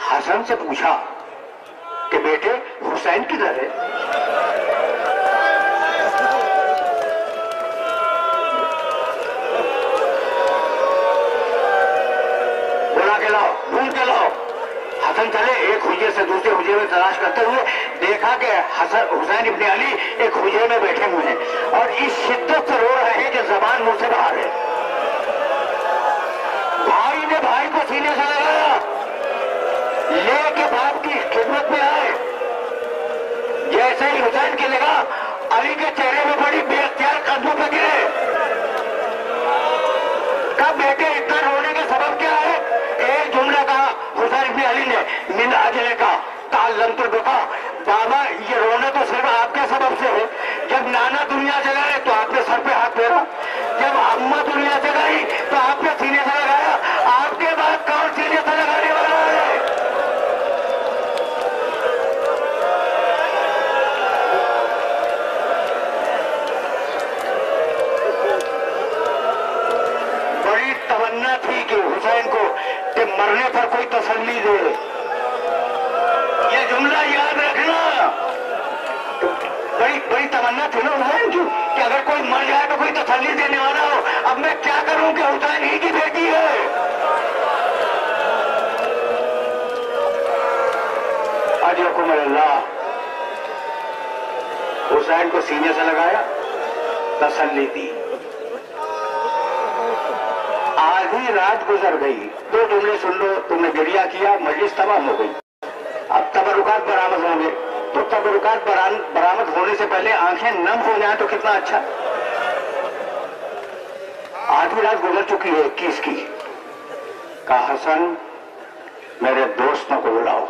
Speaker 2: हसन से पूछा कि बेटे हुसैन किधर है? बोला के लाओ, ढूंढ के लाओ। हसन चले, एक हुजरे से दूसरे हुजरे में तलाश करते हुए देखा कि हुसैन इब्ने अली एक हुजरे में बैठे हुए हैं और इस शिद्दत से रो रहे हैं कि जबान मुंह से बाहर है। भाई ने भाई को सीने से लगाया, लेके बाप की खिदमत में आए। जैसे ही हुसैन की लगा, अली के चेहरे में बड़ी बेख्तियार कदमों पर गिरे। कब बेटे इतना रोने का सबब क्या है? एक जुमला कहा हुसैन इब्ने अली ने, मिन अजले का ताल्लुम बुका, बाबा ये रोना तो सिर्फ आपके सबब से है। जब नाना दुनिया से गए तो आपने सर पे हाथ फेरा, जब अम्मा दुनिया से गई तो आपने सीने से लगाया, आपके बाद कौन सीने से लगाने वाला है? बड़ी तमन्ना थी कि हुसैन को कि मरने पर कोई तसल्ली दे। ये जुमला याद रखना, बड़ी बड़ी तमन्ना थी ना हुसैन की कि अगर कोई मर जाए तो कोई तसल्ली देने वाला हो। अब मैं क्या करूं कि हुसैन ही की बेटी है। अजरकुम अल्लाह। हुसैन को सीने से लगाया, तसल्ली दी। आधी रात गुजर गई, 2 जुमले सुन लो, तुमने गिरिया किया, मजलिस तमाम हो गई। अब तबरुकात बरामद होंगे, तो तबरुकात बरामद होने से पहले आंखें नम हो जाए तो कितना अच्छा। आधी रात गुजर चुकी है 21 की। कहा हसन मेरे दोस्तों को बुलाओ।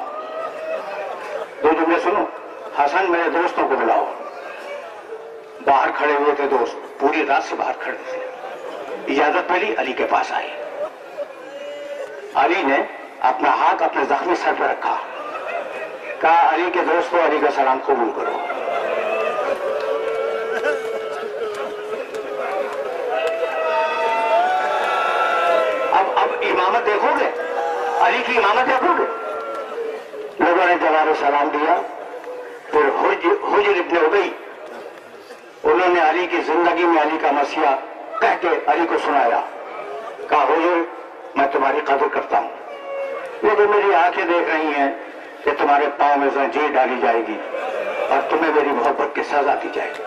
Speaker 2: 2 जुमले सुनो, हसन मेरे दोस्तों को बुलाओ। बाहर खड़े हुए थे दोस्त, पूरी रात से बाहर खड़े थे। इजाजत मिली, अली के पास आए। अली ने अपना हाथ अपने जख्मी सर पर रखा, कहा अली के दोस्तों अली का सलाम कबूल करो। अब इमामत देखोगे, अली की इमामत देखोगे। लोगों ने जवाब सलाम दिया। फिर हुज्र इब्ने उबई, उन्होंने अली की जिंदगी में अली का मसीहा कह के अली को सुनाया। कहा हुजूर मैं तुम्हारी कदर करता हूं, लेकिन मेरी आंखें देख रही हैं कि तुम्हारे पांव में जंजीर डाली जाएगी और तुम्हें मेरी मोहब्बत की सजा दी जाएगी।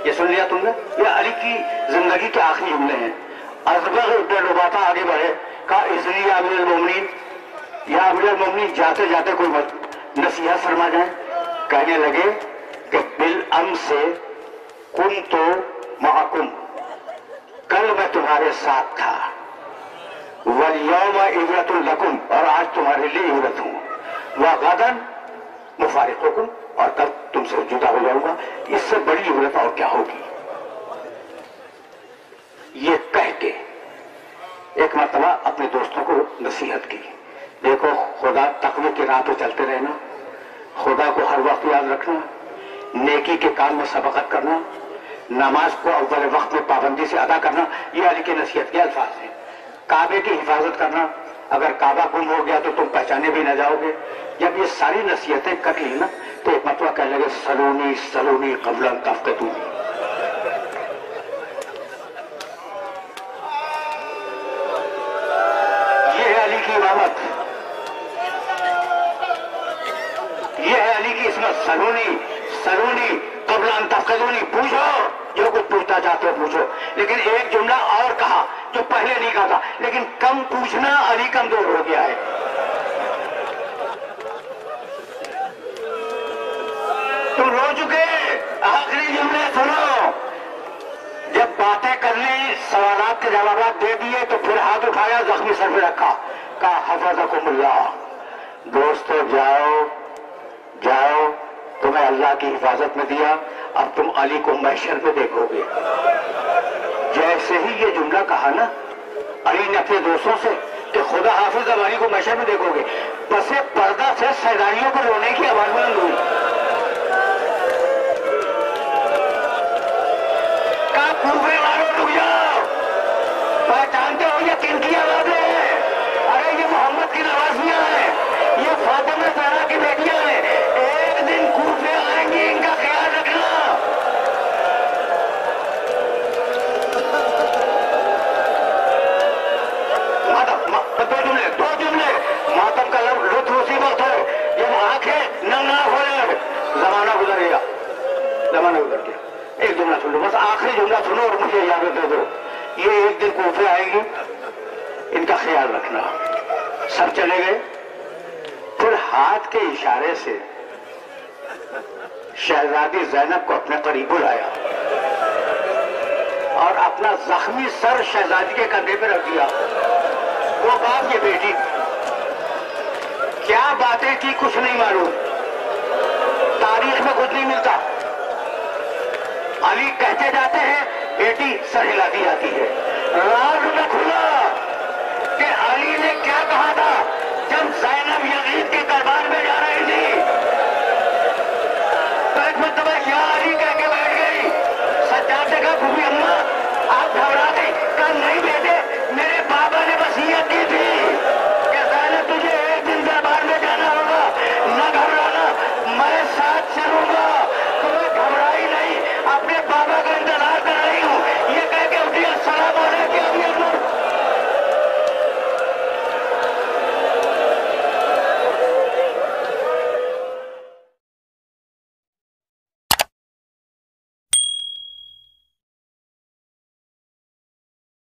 Speaker 2: ये सुन लिया तुमने? ये अली की जिंदगी के आखिरी जुमले हैं। अज़बर इब्न रुबाता आगे बढ़े, कहा इसलिए अमीरुल मोमिनीन, या अमीरुल मोमिनीन जाते जाते कोई नसीहत फरमा जाए। कहने लगे कि बिल अम से कुन तो महकुम, कल मैं तुम्हारे साथ था, वल यौम इबरतुल लकुम, और आज तुम्हारे लिए इबरत हूं, व गदन मुफारिकुकुम, और कल तुमसे जुदा हो जाऊंगा। इससे बड़ी इबरत और क्या होगी? ये कह के एक मर्तबा अपने दोस्तों को नसीहत की, देखो खुदा तकवे की राह पे चलते रहना, खुदा को हर वक्त याद रखना, नेकी के काम में सबकत करना, नमाज को अव्वल वक्त में पाबंदी से अदा करना। ये अली के नसीहत के अल्फाज हैं। काबे की हिफाजत करना, अगर काबा गुम हो गया तो तुम पहचाने भी न जाओगे। जब ये सारी नसीहतें कर ली ना तो एक मतवा कहने लगे सलूनी सलूनी कबला तफ्तूनी। ये है अली की इमामत, ये है अली की इसमत। सलूनी सलूनी कबला तफ्तूनी, पूछो जो कुछ पूछना चाहते हो पूछो। लेकिन एक जुमला और कहा जो पहले नहीं कहा था, लेकिन कम पूछना, अली कमजोर हो गया है। तुम रो चुके, आखिरी जुमले सुनो। जब बातें कर ली, सवालात के जवाब दे दिए तो फिर हाथ उठाया, जख्मी सर पे रखा, कहा हफ़ज़कुमुल्लाह, दोस्तों जाओ जाओ, तुम्हें अल्लाह की हिफाजत में दिया, अब तुम अली को महशर में देखोगे। जैसे ही ये जुमला कहा ना अली ने अपने दोस्तों से कि खुदा हाफिज अब अली को महशर में देखोगे, बसे पर्दा से सैदानियों को रोने की आवाज बुलंद हुई। कहा कूफे वालों रुक जाओ, पहचानते हो ये किनकी आवाज है? अरे ये मोहम्मद की नवाजियां हैं, ये फातिमा ज़हरा की बेटियां हैं। एक दिन कूफे आएंगी, इनका ख्याल रखना। दो जुमले मातम का लुत्फ उसी वक्त है जब आंखें नंगा हो जाए। जमाना गुजरेगा, जमाना गुजर गया। एक जुमला सुन लो, बस आखिरी जुमला सुनो और मुझे इजाजत दे दो। ये एक दिन कूफे आएंगी, इनका ख्याल रखना। सब चले गए। फिर हाथ के इशारे से शहजादी ज़ैनब को अपने करीब बुलाया और अपना जख्मी सर शहजादी के कंधे पे रख दिया। वो बाप ये बेटी क्या बातें की कुछ नहीं मालूम, तारीख में कुछ नहीं मिलता। अली कहते जाते हैं, बेटी सर हिलाती जाती है। राज में खुला कि अली ने क्या कहा था जब ज़ैनब यजीद के दरबार में जा